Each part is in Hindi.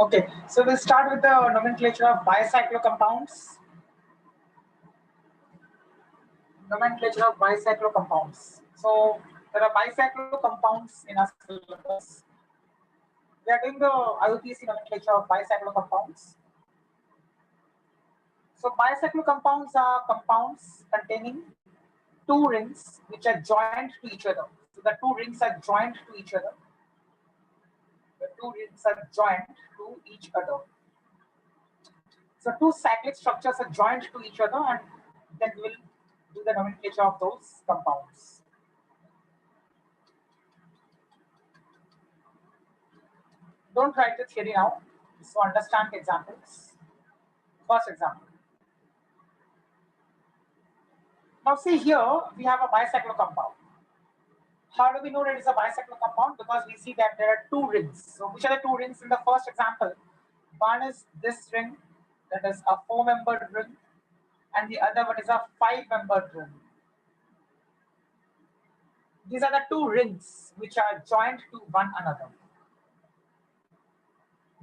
Okay, so we'll start with the nomenclature of bicyclo compounds. Nomenclature of bicyclo compounds. So there are bicyclo compounds in our syllabus. We are doing the IUPAC nomenclature of bicyclo compounds. So bicyclo compounds are compounds containing two rings which are joined to each other. So the two rings are joined to each other. The two rings are joined to each other. So two cyclic structures are joined to each other, and then we will do the nomenclature of those compounds. Don't write the theory now, so understand the examples. First example. Now see here, we have a bicyclo compound. How do we know that it is a bicyclo compound? Because we see that there are two rings. So which are the two rings in the first example? One is this ring, that is a 4-membered ring, and the other one is a 5-membered ring. These are the two rings which are joined to one another.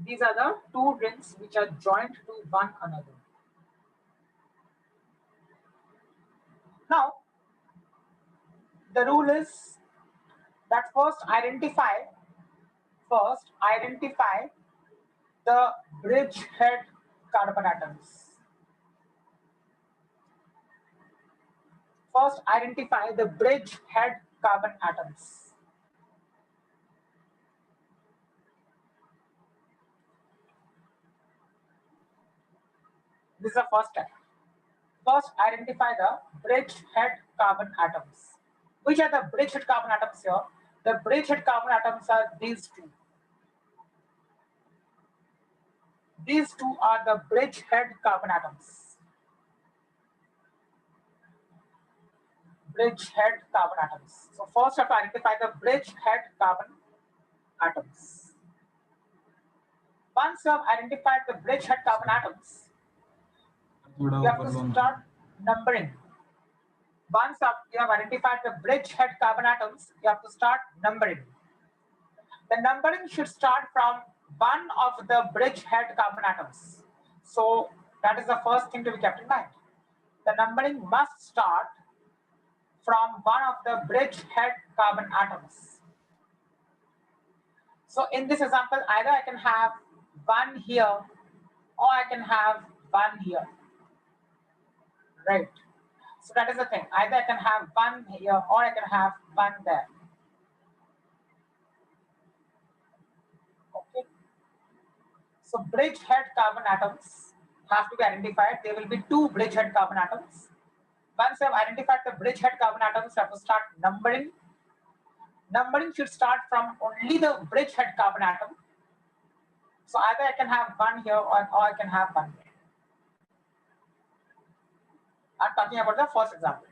These are the two rings which are joined to one another. Now, the rule is that first identify the bridgehead carbon atoms. First identify the bridgehead carbon atoms. This is the first step. First identify the bridgehead carbon atoms. Which are the bridgehead carbon atoms here? The bridgehead carbon atoms are these two. These two are the bridgehead carbon atoms. Bridgehead carbon atoms. So first you have to identify the bridgehead carbon atoms. Once you have identified the bridgehead carbon atoms, you have to start numbering. Once you have identified the bridgehead carbon atoms, you have to start numbering. The numbering should start from one of the bridgehead carbon atoms. So that is the first thing to be kept in mind. The numbering must start from one of the bridgehead carbon atoms. So in this example, either I can have one here or I can have one here. Right. So that is the thing. Either I can have one here or I can have one there. Okay. So bridgehead carbon atoms have to be identified. There will be two bridgehead carbon atoms. Once you have identified the bridgehead carbon atoms, you have to start numbering. Numbering should start from only the bridgehead carbon atom. So either I can have one here or I can have one here. I'm talking about the first example.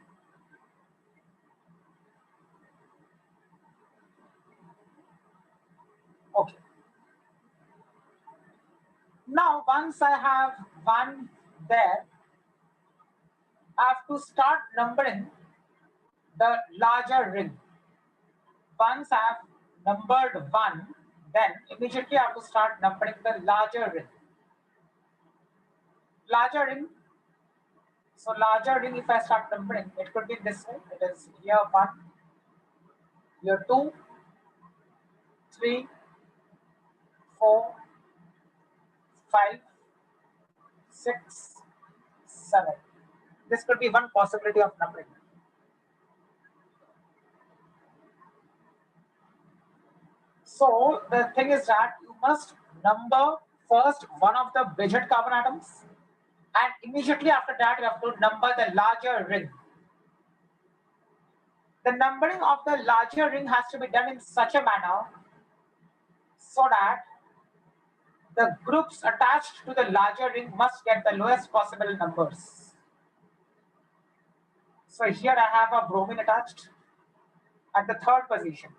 Okay. Now, once I have one there, I have to start numbering the larger ring. Once I have numbered one, then immediately I have to start numbering the larger ring. Larger ring. So larger ring, if I start numbering, it could be this way. It is here 1, here 2, 3, 4, 5, 6, 7. This could be one possibility of numbering. So the thing is that you must number first one of the bridgehead carbon atoms, and immediately after that you have to number the larger ring. The numbering of the larger ring has to be done in such a manner so that the groups attached to the larger ring must get the lowest possible numbers. So here I have a bromine attached at the 3rd position.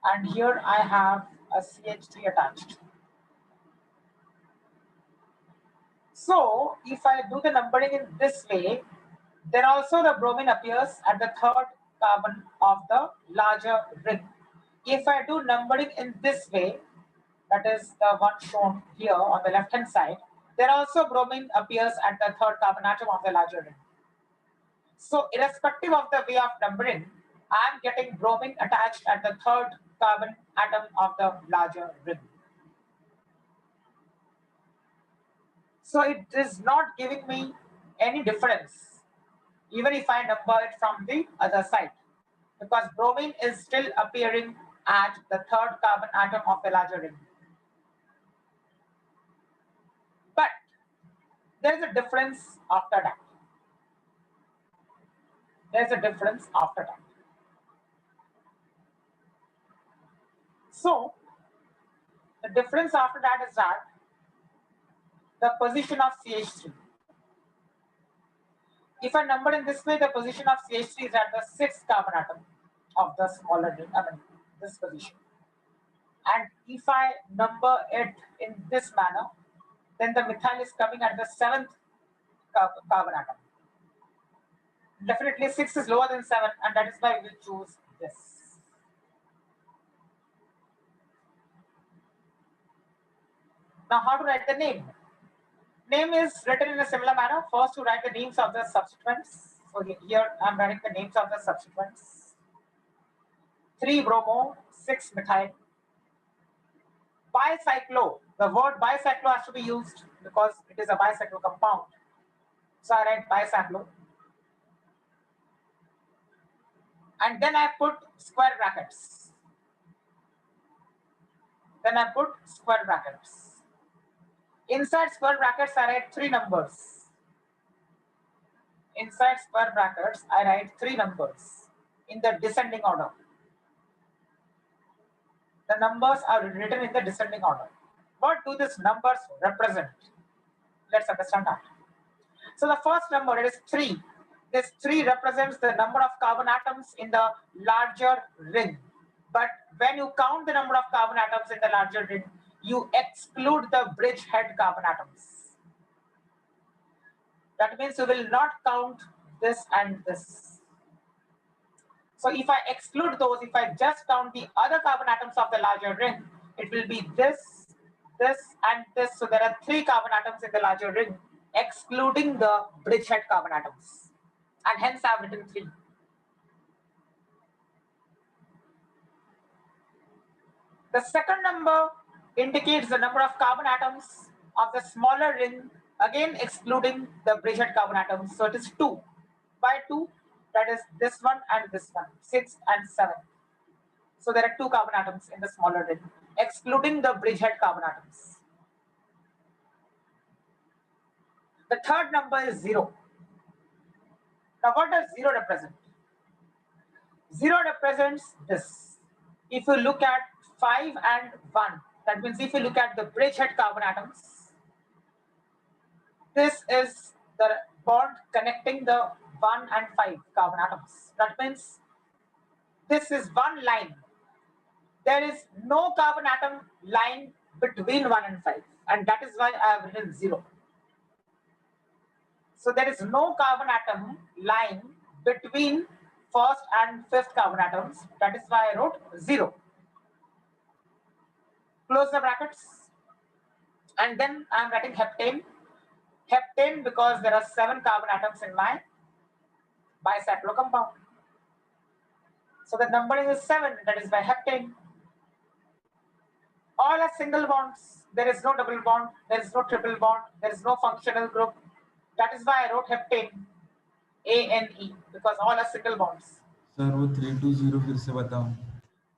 And here I have a CH3 attached. So if I do the numbering in this way, then also the bromine appears at the 3rd carbon of the larger ring. If I do numbering in this way, that is the one shown here on the left hand side, then also bromine appears at the third carbon atom of the larger ring. So irrespective of the way of numbering, I am getting bromine attached at the third carbon atom of the larger ring. So it is not giving me any difference, even if I number it from the other side, because bromine is still appearing at the third carbon atom of the larger ring. But there is a difference after that. There's a difference after that. So the difference after that is that the position of CH3. If I number in this way, the position of CH3 is at the sixth carbon atom of the smaller ring, this position. And if I number it in this manner, then the methyl is coming at the seventh carbon atom. Definitely 6 is lower than 7, and that is why we will choose this. Now, how to write the name? Name is written in a similar manner. First, to write the names of the substituents. So here I am writing the names of the substituents. 3-bromo, 6-methyl. Bicyclo. The word bicyclo has to be used because it is a bicyclo compound. So I write bicyclo. And then I put square brackets. Inside square brackets, I write 3 numbers. Inside square brackets, I write 3 numbers in the descending order. The numbers are written in the descending order. What do these numbers represent? Let's understand that. So the first number, it is 3. This 3 represents the number of carbon atoms in the larger ring. But when you count the number of carbon atoms in the larger ring, you exclude the bridgehead carbon atoms. That means you will not count this and this. So if I exclude those, if I just count the other carbon atoms of the larger ring, it will be this, this, and this. So there are 3 carbon atoms in the larger ring, excluding the bridgehead carbon atoms. And hence I have written 3. The second number indicates the number of carbon atoms of the smaller ring, again excluding the bridgehead carbon atoms. So it is 2. By 2, that is this one and this one, 6 and 7. So there are 2 carbon atoms in the smaller ring, excluding the bridgehead carbon atoms. The third number is 0. Now what does 0 represent? 0 represents this. If you look at 5 and 1, that means if you look at the bridgehead carbon atoms, this is the bond connecting the 1 and 5 carbon atoms. That means this is one line. There is no carbon atom line between 1 and 5, and that is why I have written 0. So there is no carbon atom line between first and fifth carbon atoms. That is why I wrote 0. Close the brackets. And then I am writing heptane. Heptane because there are 7 carbon atoms in my bicyclo compound. So the number is 7, that is by heptane. All are single bonds. There is no double bond. There is no triple bond. There is no functional group. That is why I wrote heptane. ANE because all are single bonds. Sir वो 320 फिर से बताओ.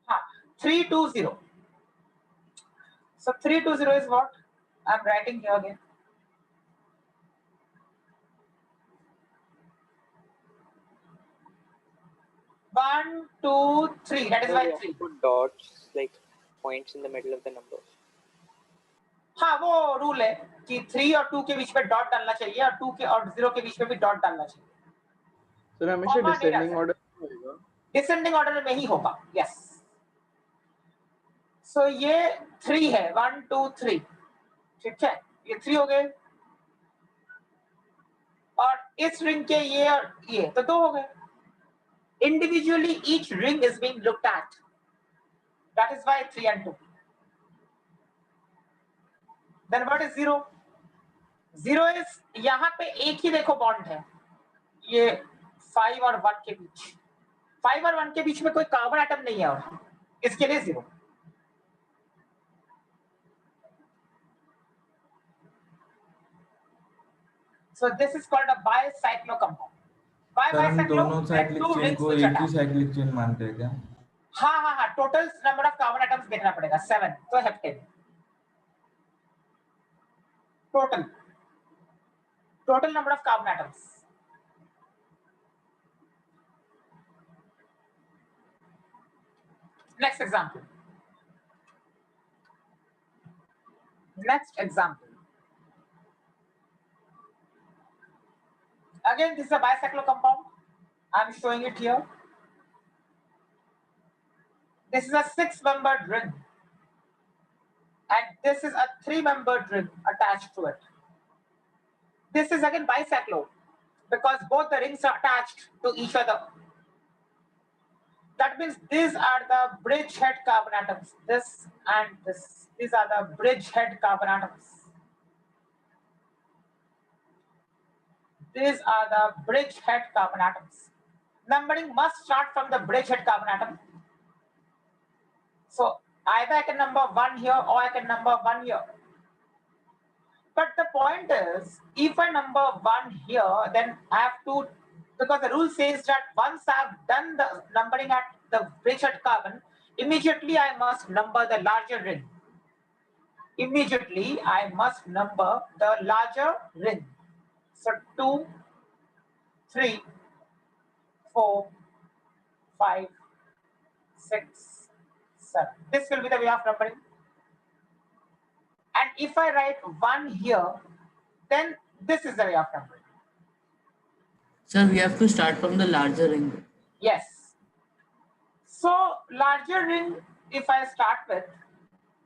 हाँ, 320. So 320 is what I'm writing here again. One, two, 3. That is why 3. Put dots like points in the middle of the numbers. हाँ, वो रूल है कि 3 और 2 के बीच में डॉट डालना चाहिए और 2 के और 0 के बीच में भी डॉट डालना चाहिए. सर हमेशा डिसेंडिंग ऑर्डर में होगा. डिसेंडिंग ऑर्डर में ही होगा. यस. सो ये 3 है. 1 2 3. ठीक है, ये 3 हो गए. और इस रिंग के ये और ये तो 2 हो गए. Individually, each ring is being looked at. That is why 3 and 2. Then what is 0? 0 is यहाँ पे एक ही देखो बॉन्ड है, ये 5 और 1 के बीच. 5 और 1 के बीच में कोई कार्बन एटम नहीं है, और इसके लिए 0. So this is called a bicyclo compound. Why sir हम bicyclo? दोनों साइक्लिक Two चेन rings को which एक ही attach. साइक्लिक चेन मानते हैं क्या? हाँ, total number of carbon atoms देखना पड़ेगा 7, तो heptane. Total number of carbon atoms. Next example. Again, this is a bicyclo compound. I'm showing it here. This is a 6-membered ring, and this is a 3-membered ring attached to it. This is again bicyclo because both the rings are attached to each other. That means these are the bridgehead carbon atoms. This and this. These are the bridgehead carbon atoms. These are the bridgehead carbon atoms. Numbering must start from the bridgehead carbon atom. So either I can number 1 here or I can number 1 here. But the point is, if I number 1 here, then I have to, because the rule says that once I have done the numbering at the bridgehead carbon, immediately I must number the larger ring. Immediately I must number the larger ring. So 2, 3, 4, 5, 6, 7. This will be the way of numbering. And if I write 1 here, then this is the way of numbering. Sir, we have to start from the larger ring. Yes. So larger ring, if I start with,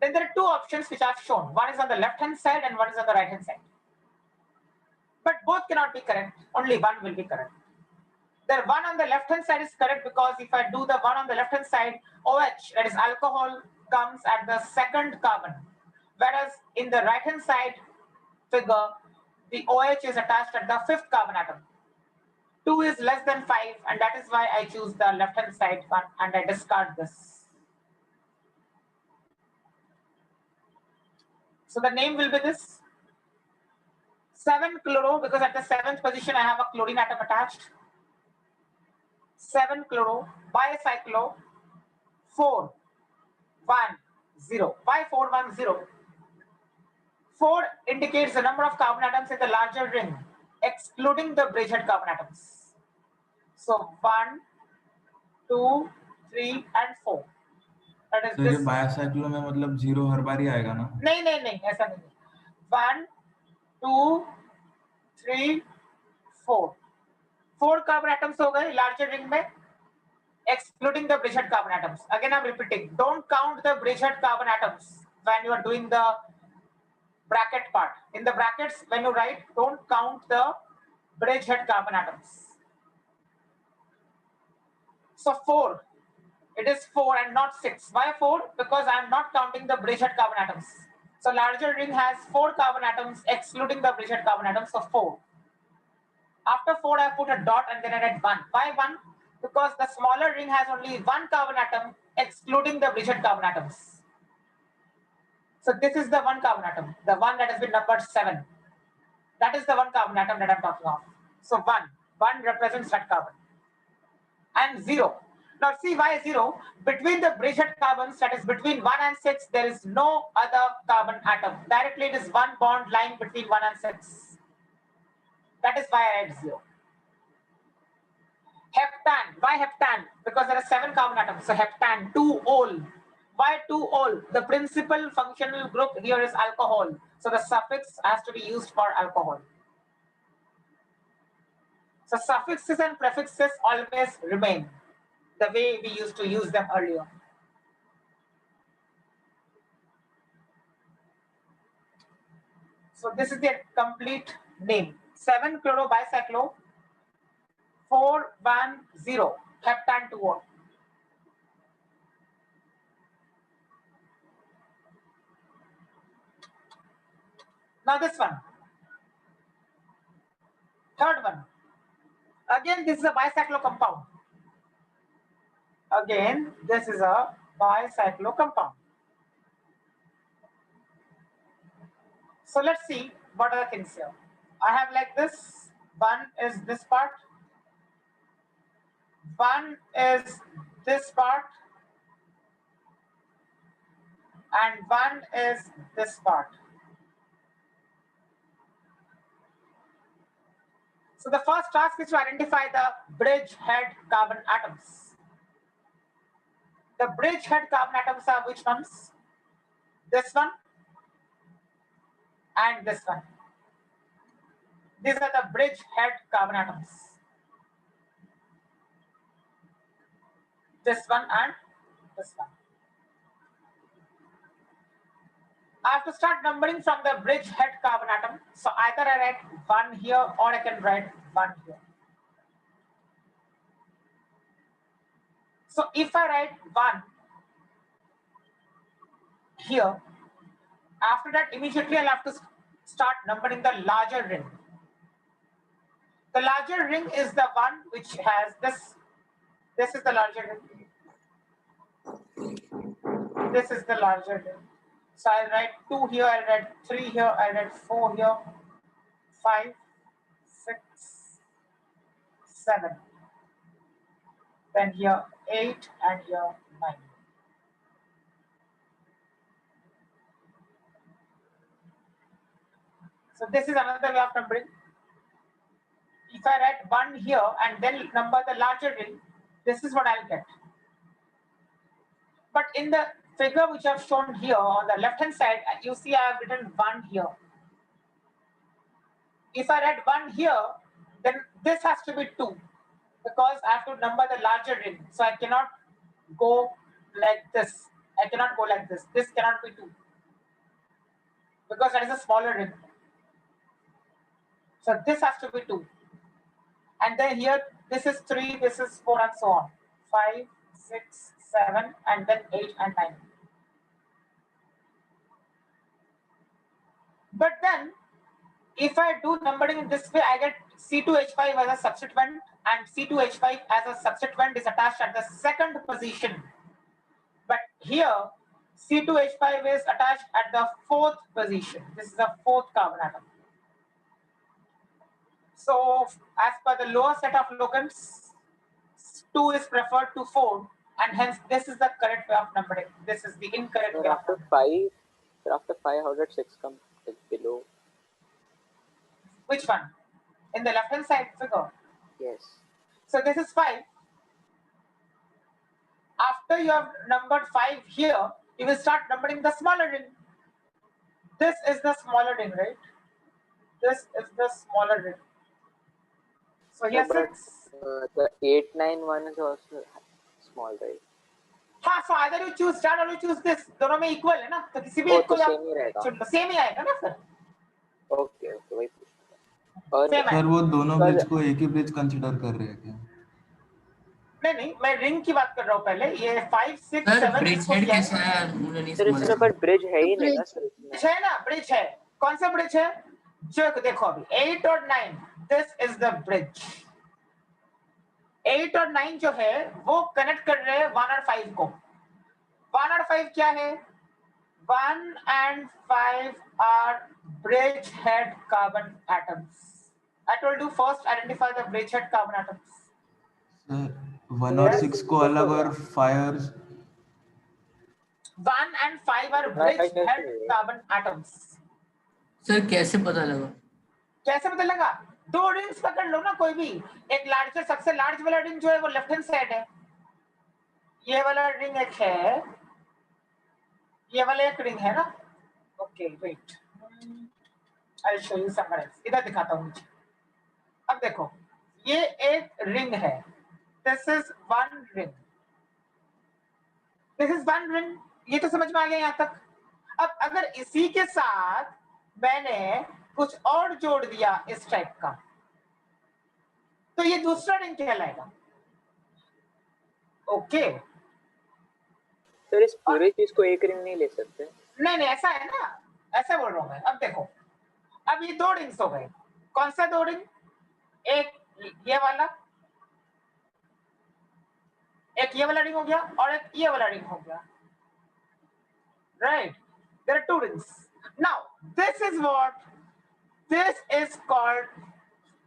then there are two options which I've shown. One is on the left hand side and one is on the right hand side. But both cannot be correct. Only one will be correct. The one on the left hand side is correct because if I do the one on the left hand side, OH, that is alcohol, comes at the second carbon. Whereas in the right hand side figure, the OH is attached at the 5th carbon atom. 2 is less than 5, and that is why I choose the left hand side one and I discard this. So the name will be this 7-chloro, because at the 7th position I have a chlorine atom attached. 7-chloro bicyclo 4-1-0. Why 4-1-0? 4 indicates the number of carbon atoms in the larger ring, excluding the bridgehead carbon atoms. So 1, 2, 3, and 4. That is sir ये this. बायोसाइक्लो में मतलब 0 हर बार ही आएगा ना? नहीं, ऐसा नहीं. 1, 2, 3, 4. 4 carbon atoms हो गए larger ring में, excluding the bridgehead carbon atoms. Again, I'm repeating. Don't count the bridgehead carbon atoms when you are doing the bracket part. In the brackets, when you write, don't count the bridgehead carbon atoms. So 4. It is 4 and not 6. Why 4? Because I am not counting the bridgehead carbon atoms. So larger ring has 4 carbon atoms, excluding the bridgehead carbon atoms. So 4. After 4, I put a dot and then I write 1. Why 1? Because the smaller ring has only 1 carbon atom, excluding the bridgehead carbon atoms. So this is the 1 carbon atom, the one that has been numbered 7. That is the 1 carbon atom that I'm talking of. So 1 represents that carbon. And 0. Now see why 0? Between the bridgehead carbons, that is between 1 and 6, there is no other carbon atom. Directly it is one bond lying between 1 and 6. That is why I write 0. Heptan. Why heptan? Because there are 7 carbon atoms. So heptan, 2-ol. Why 2-ol? The principal functional group here is alcohol. So the suffix has to be used for alcohol. So suffixes and prefixes always remain the way we used to use them earlier. So this is the complete name. 7-chlorobicyclo 4-1-0 heptan 2-ol. Now this one. Third one. Again, this is a bicyclo compound. Again, this is a bicyclo compound. So let's see what are the things here. I have like this. One is this part. One is this part. And one is this part. So the first task is to identify the bridgehead carbon atoms. The bridgehead carbon atoms are which ones? This one and this one. These are the bridgehead carbon atoms. This one and this one. I have to start numbering from the bridgehead carbon atom. So either I write one here or I can write one here. So if I write one here, after that immediately I'll have to start numbering the larger ring. The larger ring is the one which has this. This is the larger ring. This is the larger ring. So I'll write 2 here, I'll write 3 here, I'll write 4 here, 5, 6, 7. Then here 8 and here 9. So this is another way of numbering. If I write 1 here and then number the larger ring, this is what I'll get. But in the figure which I've shown here on the left hand side, you see I have written 1 here. If I write 1 here, then this has to be 2 because I have to number the larger ring. So I cannot go like this. I cannot go like this. This cannot be 2 because that is a smaller ring. So this has to be 2. And then here, this is 3, this is 4 and so on. 5, 6, 7, and then 8 and 9. But then, if I do numbering in this way, I get C2H5 as a substituent, and C2H5 as a substituent is attached at the second position. But here, C2H5 is attached at the 4th position. This is the 4th carbon atom. So, as per the lower set of locants, 2 is preferred to 4, and hence this is the correct way of numbering. This is the incorrect way of numbering. After 5, how did 6 come below? Which one? In the left hand side figure? Yes. So this is 5. After you have numbered 5 here, you will start numbering the smaller ring. This is the smaller ring, right? This is the smaller ring. So here 6. The 8, 9 one is also small, right? हाँ, so either you choose that or you choose this. दोनों में equal है ना? तो किसी भी एक को same ही रहेगा. Same ही आएगा ना फिर? Okay, वही पूछना. और सर वो दोनों ब्रिज को एक ही ब्रिज कंसीडर कर रहे हैं क्या? नहीं, मैं रिंग की बात कर रहा हूँ पहले. ये 5, 6, 7 ब्रिज हेड कैसा है मुझे नहीं समझ. इसमें पर ब्रिज है ही नहीं ना सर. है ना, ब्रिज है. कौन सा ब्रिज है? जो देखो अभी 8 और 9. This is the bridge. 8 और 9 जो है वो कनेक्ट कर रहे हैं 1 और 5 को. 1 और 5 क्या है? 1 and 5 are bridgehead carbon atoms. I told you first identify the bridgehead carbon atoms. Sir 1 और 6 को अलग और 5 1 and 5 are bridgehead carbon atoms. Sir कैसे पता लगा? कैसे पता लगा? 2 रिंग्स पकड़ लो ना कोई भी. एक लार्जर, सबसे लार्ज वाला रिंग जो है वो लेफ्ट हैंड साइड है. ये वाला रिंग एक है, ये वाला एक रिंग है ना. Okay wait, I show you somewhere else. इधर दिखाता हूँ मुझे. अब देखो ये एक रिंग है. This is 1 ring. This is 1 ring. ये तो समझ में आ गया यहाँ तक. अब अगर इसी के साथ मैंने कुछ और जोड़ दिया इस टाइप का, तो ये दूसरा रिंग कहलाएगा. ओके सर इस पूरे चीज को एक रिंग नहीं ले सकते. नहीं, ऐसा है ना, ऐसा बोल रहा हूं मैं. अब देखो अब ये 2 रिंग्स हो गए। कौन सा 2 रिंग? एक ये वाला, एक ये वाला रिंग हो गया और एक ये वाला रिंग हो गया, right? There are 2 rings. Now this is called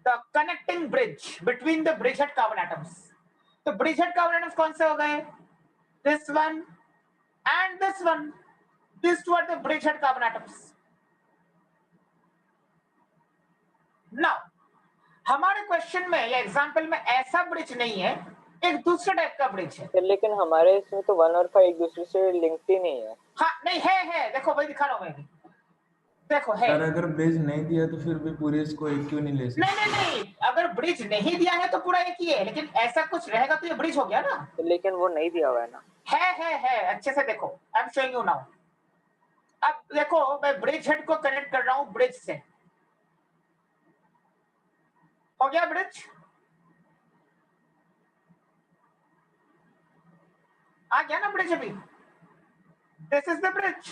the connecting bridge between the bridgehead carbon atoms. तो bridgehead carbon atoms कौन से हो गए? This one and this one. These two are the bridgehead carbon atoms. Now हमारे क्वेश्चन में या एग्जांपल में ऐसा ब्रिज नहीं है, एक दूसरे टाइप का ब्रिज है। सर लेकिन हमारे इसमें तो 1 और 5 एक दूसरे से लिंक्ड ही नहीं है। हाँ नहीं है, देखो वही दिखा रहा हूँ मैं भी, देखो है। सर अगर ब्रिज नहीं दिया तो फिर भी पूरे इसको एक क्यों नहीं ले सकते? नहीं, अगर ब्रिज नहीं दिया है तो पूरा एक ही है, लेकिन ऐसा कुछ रहेगा तो ये ब्रिज हो गया ना। लेकिन वो नहीं दिया हुआ है ना। है अच्छे से देखो, I am showing you now. अब देखो मैं ब्रिज हेड को कनेक्ट कर रहा हूँ ब्रिज से, हो गया ब्रिज, आ गया ना ब्रिज अभी। This is the bridge.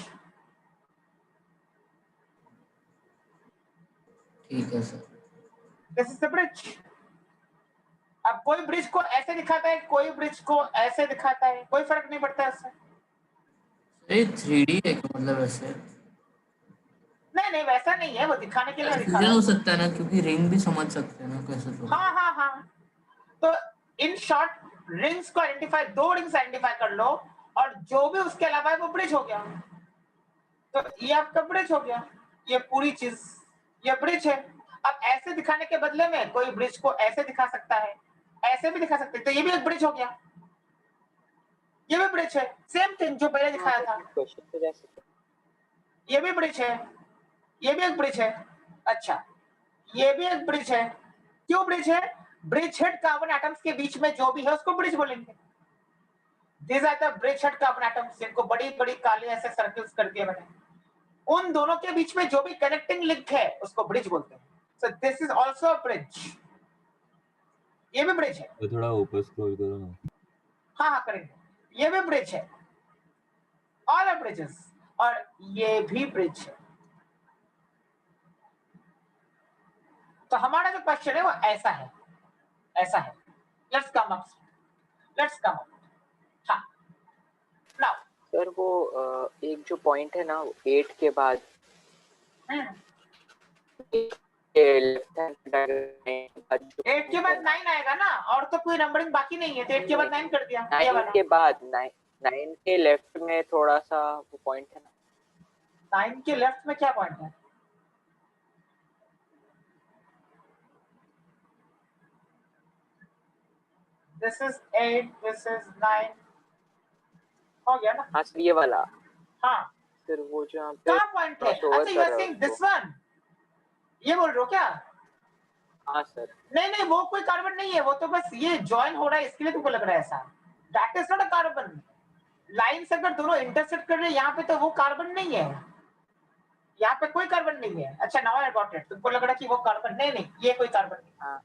ठीक है sir. This is the bridge. अब कोई ब्रिज को ऐसे दिखाता है, कोई ब्रिज को ऐसे दिखाता है, कोई फर्क नहीं पड़ता इससे। ये 3D है क्या मतलब ऐसे? नहीं वैसा नहीं है, वो दिखाने के लिए दिखा ऐसे रहा हो हूं। सकता है ना, क्योंकि रिंग भी समझ सकते हैं ना कैसे तो। हाँ। तो इन शॉर्ट रिंग्स को आइडेंटिफाई, 2 रिंग्स आइडेंटिफाई कर लो और जो भी उसके अलावा है वो ब्रिज हो गया। तो ये आपका ब्रिज हो गया, ये पूरी चीज ये ब्रिज है। अब ऐसे दिखाने के बदले में कोई ब्रिज को ऐसे दिखा सकता है, ऐसे भी दिखा सकते हैं, तो ये भी एक ब्रिज हो गया, ये भी ब्रिज है, सेम थिंग जो पहले दिखाया था। क्वेश्चन पे जा सकते हैं। ये भी ब्रिज है, ये भी एक ब्रिज है। अच्छा ये भी एक ब्रिज है। क्यों ब्रिज है? ब्रिज हेड कार्बन एटम्स के बीच में जो भी है उसको ब्रिज बोलेंगे। These are the bridge head carbon atoms, जिनको बड़ी बड़ी काली ऐसे सर्कल्स कर दिए मैंने। उन दोनों के बीच में जो भी कनेक्टिंग लिंक है उसको ब्रिज बोलते हैं। So this is also a bridge. ये भी ब्रिज है। तो थोड़ा ऊपर स्क्रॉल करो ना। हाँ करेंगे। ये भी ब्रिज है, all are bridges, और ये भी ब्रिज है। तो हमारा जो क्वेश्चन है वो ऐसा है। Let's come up. हाँ now सर वो एक जो पॉइंट है ना 8 के बाद लेफ्ट हैंड 8 के बाद 9 आएगा ना, और तो कोई नंबरिंग बाकी नहीं है, तो 8 के बाद 9 कर दिया। 9 के बाद 9 के लेफ्ट में थोड़ा सा वो पॉइंट है ना। 9 के लेफ्ट में क्या पॉइंट है? This is 8, this is 9, हो गया ना। हाँ सर ये वाला। हाँ सर वो जो यहाँ पे क्या पॉइंट है? अच्छा you are saying this one, ये बोल रहे हो क्या? हाँ सर। नहीं वो कोई कार्बन नहीं है, वो तो बस ये ज्वाइन हो रहा है इसके लिए तुमको लग रहा है ऐसा। That is not a carbon. Line से अगर दोनों इंटरसेक्ट कर रहे हैं यहाँ पे तो वो कार्बन नहीं है, यहाँ पे कोई कार्बन नहीं है। अच्छा नाउ आई गॉट इट, तुमको लग रहा है कि वो कार्बन, नहीं ये कोई कार्बन नहीं। हाँ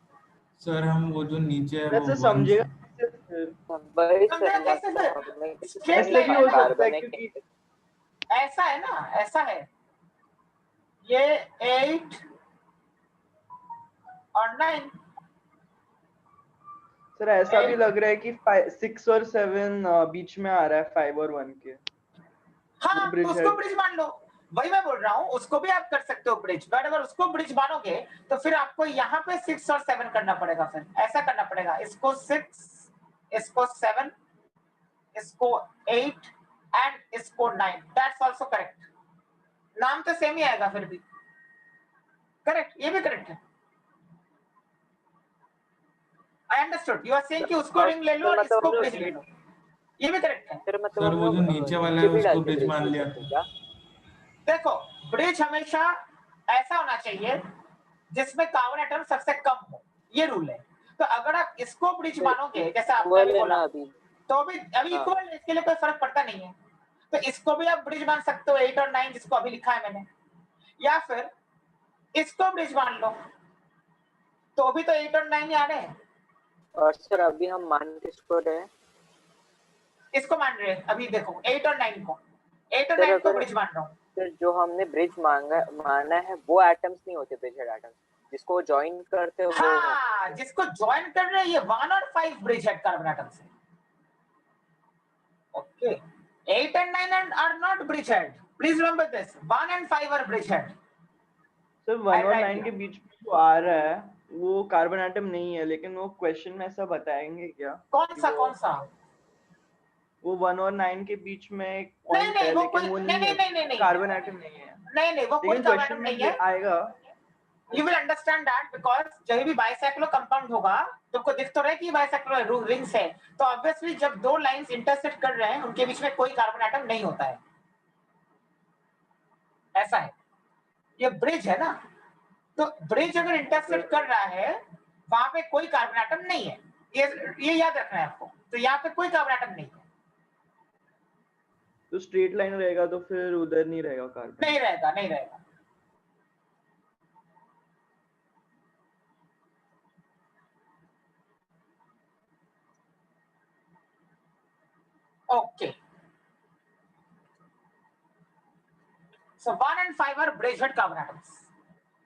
सर हम वो जो नीचे है वैसे वो समझेगा वही समझा सर कैसे फिर? स्ट्रेट ऐसे लाइन भी हो सकता है कार्बन है क्योंकि ऐसा है ना, ऐसा है ये 8 और 9। सर ऐसा भी लग रहा है कि 6 और 7 बीच में आ रहा है 5 और 1 के। हाँ ब्रिज तो उसको है। ब्रिज मान लो, वही मैं बोल रहा हूँ, उसको भी आप कर सकते हो ब्रिज, बट अगर उसको ब्रिज मानोगे तो फिर आपको यहाँ पे 6 और 7 करना पड़ेगा, फिर ऐसा करना पड़ेगा, इसको 6, इसको 7, इसको 8 एंड इसको 9। That's also correct. नाम तो सेम ही आएगा फिर भी। करेक्ट, ये भी करेक्ट है। I understood, you are saying कि उसको रिंग ले लो और इसको ब्रिज ले लो, ये भी करेक्ट है। सर वो जो नीचे वाला है उसको ब्रिज मान लिया। देखो ब्रिज हमेशा ऐसा होना चाहिए जिसमें कार्बन एटम सबसे कम हो, ये रूल है। तो अगर आप इसको ब्रिज मानोगे जैसे आपने अभी बोला, तो अभी इक्वल है, इसके लिए कोई फर्क पड़ता नहीं है। तो इसको भी आप ब्रिज मान सकते हो 8 और 9 जिसको अभी लिखा है मैंने, या फिर इसको ब्रिज मान लो, तो अभी तो 8 और 9 ही आ रहे हैं। और सर अभी हम मान किसको रहे हैं? इसको मान रहे हैं अभी, देखो 8 और 9 को, 8 और 9 को ब्रिज मान रहा हूँ। फिर जो हमने ब्रिज माना है वो एटम्स नहीं होते ब्रिज हेड एटम्स, जिसको ज्वाइन करते हो वो हाँ, जिसको ज्वाइन कर रहे हैं ये 1 और 5 ब्रिज हेड कार्बन एटम्स है। Okay, 8 and 9 are not bridge head. Please remember this. 1 and 5 are bridge head. Sir 1 और 9 के बीच में जो आ रहा है वो कार्बन एटम नहीं है, लेकिन वो क्वेश्चन में ऐसा बताएंगे क्या? कौन सा वो 1 और 9 के बीच में एक नहीं पॉइंट नहीं है, वो लेकिन कोई वो नहीं कार्बन एटम नहीं है। नहीं वो कोई लेकिन कार्बन क्वेश्चन एटम में नहीं है। आएगा। You will understand that because जब भी बाइसेक्लो कंपाउंड होगा तुमको दिख तो रहा है कि बाइसेक्लो रिंग्स है, तो ऑब्वियसली जब दो लाइंस इंटरसेक्ट कर रहे हैं उनके बीच में कोई कार्बन एटम नहीं होता है, ऐसा है। ये ब्रिज है ना, तो ब्रिज अगर इंटरसेक्ट कर रहा है वहां पे कोई कार्बन एटम नहीं है, ये याद रखना है आपको। तो यहाँ पे कोई कार्बन एटम नहीं है, तो स्ट्रेट लाइन रहेगा तो फिर उधर नहीं रहेगा कार्बन। नहीं रहेगा। Okay. So 1 and 5 are bridge-head carbon atoms.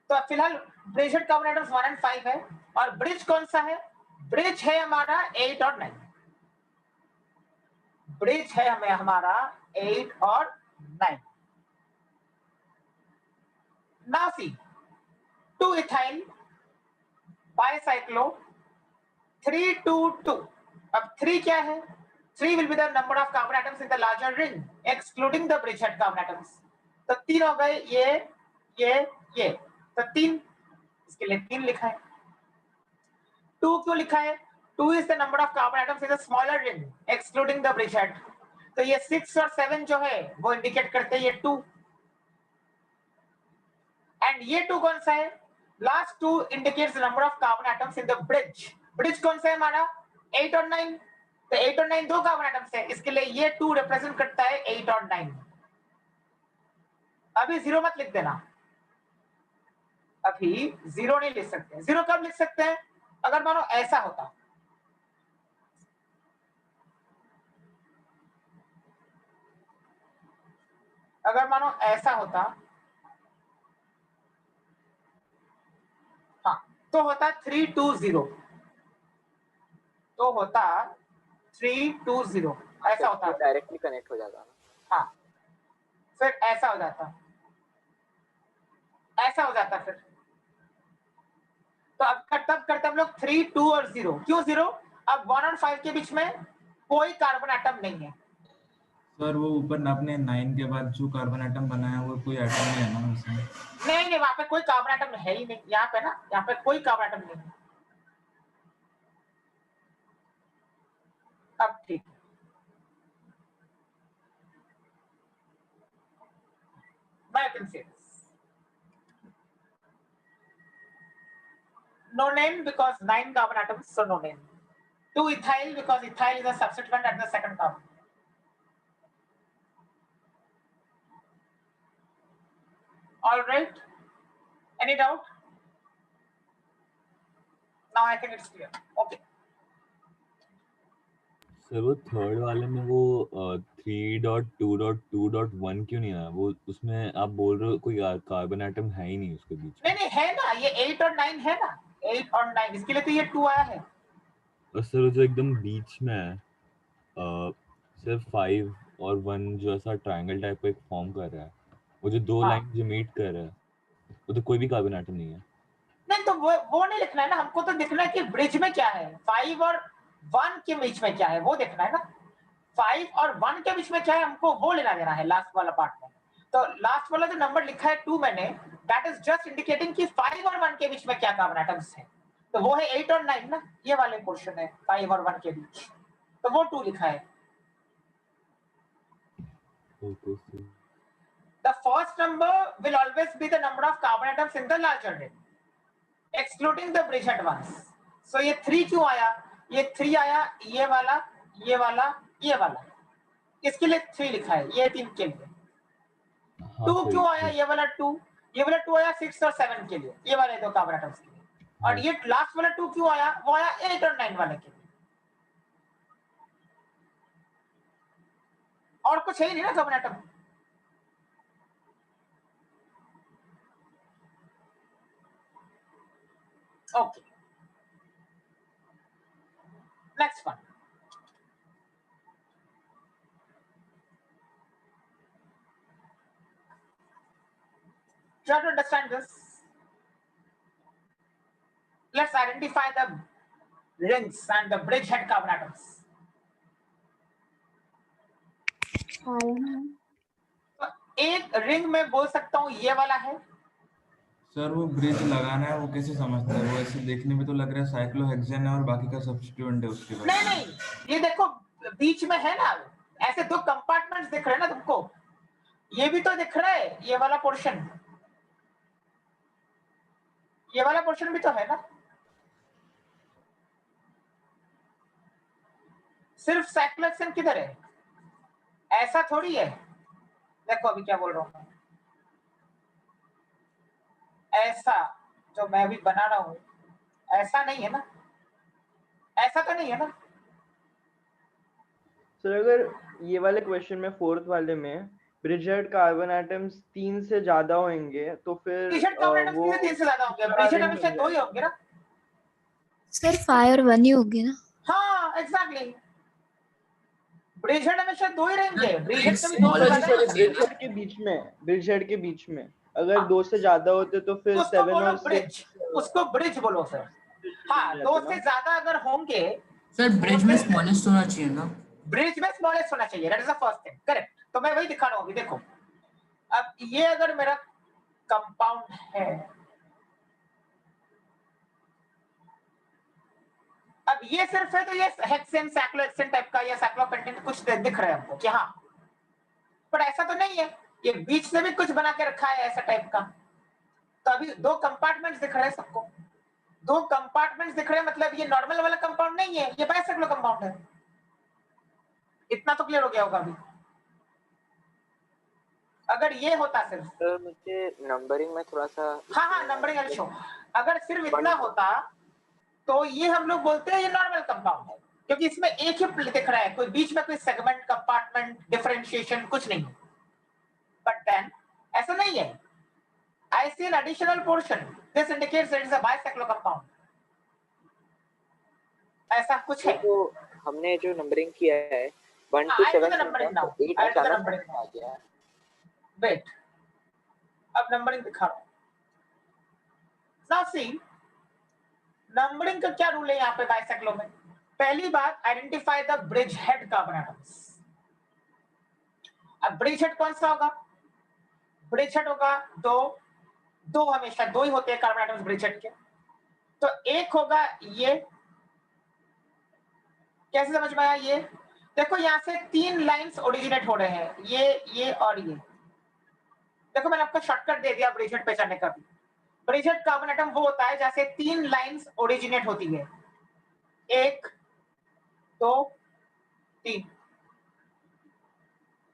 तो फिलहाल bridge-head carbon atoms 1 and 5 है, और ब्रिज कौन सा है? ब्रिज है हमारा 8 और 9। ब्रिज है हमें हमारा 8 और 9। Now see, 2 ethyl bicyclo 3 2 2। अब 3 क्या है? 3 will be the number of carbon atoms in the larger ring, excluding the bridge-head carbon atoms. तो 3 हो गए, ये तो 3, इसके लिए 3 लिखा है। 2 क्यों लिखा है? 2 is the number of carbon atoms in the smaller ring, excluding the bridgehead. तो ये 6 और 7 जो है वो इंडिकेट करते हैं ये 2, एंड ये 2 कौन सा है? Last 2 indicates the number of carbon atoms in the bridge. Bridge कौन सा है हमारा? 8 और 9। तो 8 और 9 दो कार्बन एटम्स है, इसके लिए ये 2 रिप्रेजेंट करता है 8 और 9। अभी 0 मत लिख देना, अभी 0 नहीं लिख सकते। 0 कब लिख सकते हैं? अगर मानो ऐसा होता, हाँ, तो होता 3 2 0, तो होता 3 2 0, ऐसा होता, डायरेक्टली कनेक्ट हो जाता ना। हाँ, फिर ऐसा हो जाता, फिर तो अब तब करते हम लोग 3 2 और 0। क्यों 0? अब 1 और 5 के बीच में कोई कार्बन एटम नहीं है। सर वो ऊपर आपने 9 के बाद जो कार्बन एटम बनाया वो कोई एटम नहीं है ना उसमें? नहीं वहां पे कोई कार्बन एटम है ही नहीं, यहाँ पे ना, यहाँ पे कोई कार्बन एटम नहीं है। अब ठीक, I can say this. Nonane because 9 carbon atoms, so nonane. 2 ethyl because ethyl is a substituent at the second carbon. All right. Any doubt? Now I think it's clear. Okay. Sir वो थर्ड वाले में वो 3.2.2.1 क्यों नहीं आया? वो उसमें आप बोल रहे हो कोई कार्बन एटम है ही नहीं उसके बीच में। नहीं है ना, ये 8 और 9 है ना, 8 और 9, इसके लिए तो ये 2 आया है। और सर वो जो एकदम बीच में है सिर्फ 5 और 1 जो ऐसा ट्रायंगल टाइप का एक फॉर्म कर रहा है, वो जो दो लाइन जो मीट कर रहा है, वो तो कोई भी कार्बन एटम नहीं है। नहीं तो वो नहीं लिखना है ना, हमको तो दिखना है कि ब्रिज में क्या है, 5 और 1 के बीच में क्या है वो देखना है ना। 5 और 1 के बीच में क्या है हमको वो लेना देना है लास्ट वाला पार्ट में। तो लास्ट वाला जो नंबर लिखा है 2 मैंने, दैट इज जस्ट इंडिकेटिंग कि 5 और 1 के बीच में क्या कार्बन एटम्स है। तो वो है 8 और 9 ना, ये वाले पोर्शन है 5 और 1 के बीच, तो वो 2 लिखा है। The first number will always be the number of carbon atoms in the larger ring, excluding the bridgehead ones. So ये 3 क्यों आया? ये 3 आया, ये वाला, ये वाला, ये वाला, इसके लिए 3 लिखा है, ये 3 के लिए। 2 क्यों आया? ये वाला 2, ये वाला 2 आया 6 और 7 के लिए, ये वाले दो कार्बन एटम्स के लिए। और ये लास्ट वाला 2 क्यों आया? वो आया 8 और 9 वाले के लिए। और कुछ है ही नहीं ना carbon atom. Okay. Next one. Try to understand this. Let's identify the rings and the bridgehead carbon atoms. तो एक रिंग में बोल सकता हूँ ये वाला है। सर वो ब्रिज लगाना है वो कैसे समझता है? वो ऐसे देखने में तो लग रहा है साइक्लोहेक्सेन है और बाकी का सब्स्टिट्यूएंट है उसके बाद। नहीं, ये देखो बीच में है ना, ऐसे दो कंपार्टमेंट्स दिख रहे हैं ना तुमको, ये भी तो दिख रहा है, ये वाला पोर्शन भी तो है ना। सिर्फ साइक्लोहेक्सेन किधर है? ऐसा थोड़ी है। देखो अभी क्या बोल रहा हूँ, ऐसा जो मैं अभी बना रहा हूँ ऐसा नहीं है ना, ऐसा तो नहीं है ना। सर अगर ये वाले क्वेश्चन में फोर्थ वाले में ब्रिजहेड कार्बन एटम्स 3 से ज्यादा होंगे तो फिर ब्रिजहेड कार्बन एटम्स वो 3 से ज्यादा होंगे, ब्रिजहेड हमेशा 2 ही होंगे ना। सर 5 और 1 ही होगी ना। हाँ एग्जैक्टली, ब्रिजहेड हमेशा 2 ही रहेंगे, ब्रिजहेड कभी 2 से Smaller ज्यादा नहीं होंगे। ब्रिजहेड के बीच में अगर 2 से ज्यादा होते तो फिर उसको 7 बोलो और ब्रिज, 6 उसको ब्रिज बोलो सर। हाँ 2 से ज्यादा अगर होंगे, सर ब्रिज में स्मॉलेस्ट होना चाहिए ना। ब्रिज में स्मॉलेस्ट होना चाहिए, that is the first thing, correct. तो मैं वही दिखा रहा हूँ अभी। देखो अब ये अगर मेरा कंपाउंड है, अब ये सिर्फ है तो ये हेक्सेन साइक्लोहेक्सेन टाइप का या साइक्लोपेंटेन कुछ दिख रहा है हमको कि हाँ, पर ऐसा तो नहीं है, ये बीच से भी कुछ बना के रखा है ऐसा टाइप का। तो अभी 2 कंपार्टमेंट्स दिख रहे हैं सबको, 2 कंपार्टमेंट्स दिख रहे हैं, मतलब ये नॉर्मल वाला कंपाउंड नहीं है, ये बाइसेक्लो कंपाउंड है। इतना तो क्लियर हो गया होगा अभी। अगर ये होता सिर्फ, तो मुझे नंबरिंग में थोड़ा सा हाँ नंबरिंग आई शो, अगर सिर्फ इतना होता तो ये हम लोग बोलते हैं ये नॉर्मल कंपाउंड है, क्योंकि इसमें एक ही दिख रहा है, कोई बीच में कोई सेगमेंट, कंपार्टमेंट, डिफरेंशिएशन कुछ नहीं। बट देन ऐसा नहीं है, I see an additional portion. This indicates that it is a bicyclo compound. ऐसा कुछ है। तो हमने जो नंबरिंग किया है 1 to 7 आ गया। Wait, अब नंबरिंग दिखा रहा हूँ। Now see, नंबरिंग का क्या रूल है यहाँ पे बाइसेक्लो में? पहली बात, identify the bridgehead carbon atoms. अब ब्रिजहेड कौन सा होगा? ब्रिजहेड होगा दो हमेशा 2 ही होते हैं कार्बन एटम्स ब्रिजहेड के। तो एक होगा ये, कैसे समझ में आया? ये देखो यहाँ से 3 लाइंस ओरिजिनेट हो रहे हैं, ये और ये। देखो मैंने आपको शॉर्टकट दे दिया ब्रिजहेड पहचानने का भी। ब्रिजहेड कार्बन एटम वो होता है जैसे 3 लाइंस ओरिजिनेट होती है, 1 2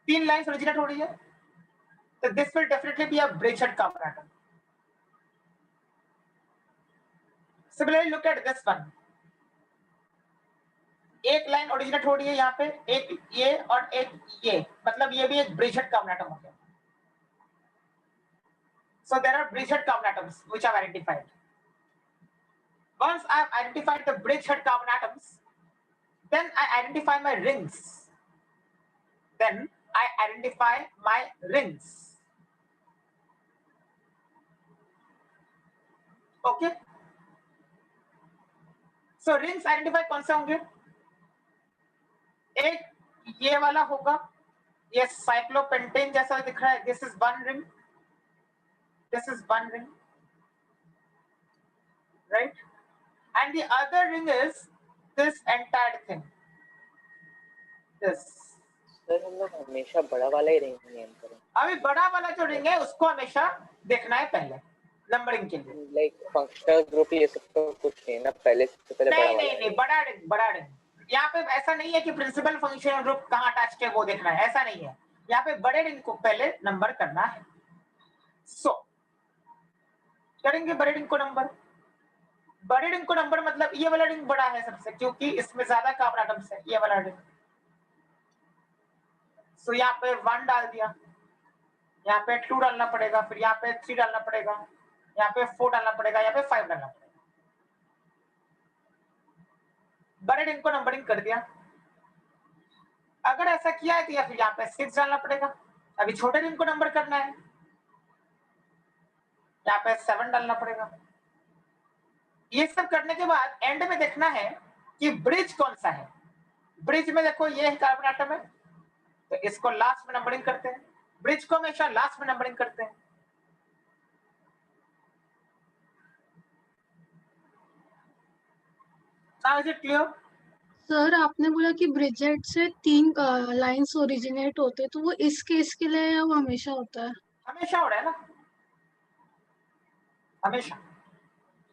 3 लाइंस ओरिजिनेट हो रही है, तो this will definitely be a bridgehead carbon atom. Similarly, look at this one. एक लाइन ओरिजिनेट हो रही है यहाँ पे, एक ये और एक ये, मतलब ये भी एक ब्रिजहेड कार्बन एटम हो गया। So there are bridgehead carbon atoms which I've identified. Once I've identified the bridgehead carbon atoms, then I identify my rings. Okay. So rings identify कौन से होंगे? एक ये वाला होगा, ये साइक्लोपेंटेन जैसा दिख रहा है, this is one ring, right? And the other ring is this entire thing, this. Sir हम लोग हमेशा बड़ा वाला ही रिंग नेम करें। अभी बड़ा वाला जो रिंग है उसको हमेशा देखना है पहले नंबरिंग के लिए। लाइक फंक्शनल ग्रुप ये सब तो कुछ नहीं ना, पहले से पहले नहीं, बड़ा रिंग। यहाँ पे ऐसा नहीं है कि प्रिंसिपल फंक्शनल ग्रुप कहाँ अटैच्ड है वो देखना है, ऐसा नहीं है। यहाँ पे बड़े रिंग को पहले नंबर करना है। सो करेंगे बड़े रिंग को नंबर। बड़े रिंग को नंबर मतलब ये वाला रिंग बड़ा है सबसे, क्योंकि इसमें ज्यादा कार्बन एटम्स है, ये वाला रिंग। सो यहाँ पे 1 डाल दिया, यहाँ पे 2 डालना पड़ेगा, फिर यहाँ पे 3 डालना पड़ेगा, यहाँ पे 4 डालना पड़ेगा, यहाँ पे 5 डालना पड़ेगा। बड़े रिंग को नंबरिंग कर दिया। अगर ऐसा किया है तो या फिर यहाँ पे 6 डालना पड़ेगा। अभी छोटे रिंग को नंबर करना है, यहाँ पे 7 डालना पड़ेगा। ये सब करने के बाद एंड में देखना है कि ब्रिज कौन सा है। ब्रिज में देखो ये कार्बन एटम है, तो इसको लास्ट में नंबरिंग करते हैं। ब्रिज को हमेशा लास्ट में नंबरिंग करते हैं। Now is it clear? Sir आपने बोला कि ब्रिजेट से 3 लाइंस ओरिजिनेट होते हैं, तो वो इस केस के लिए या वो हमेशा होता है? हमेशा हो रहा है ना, हमेशा।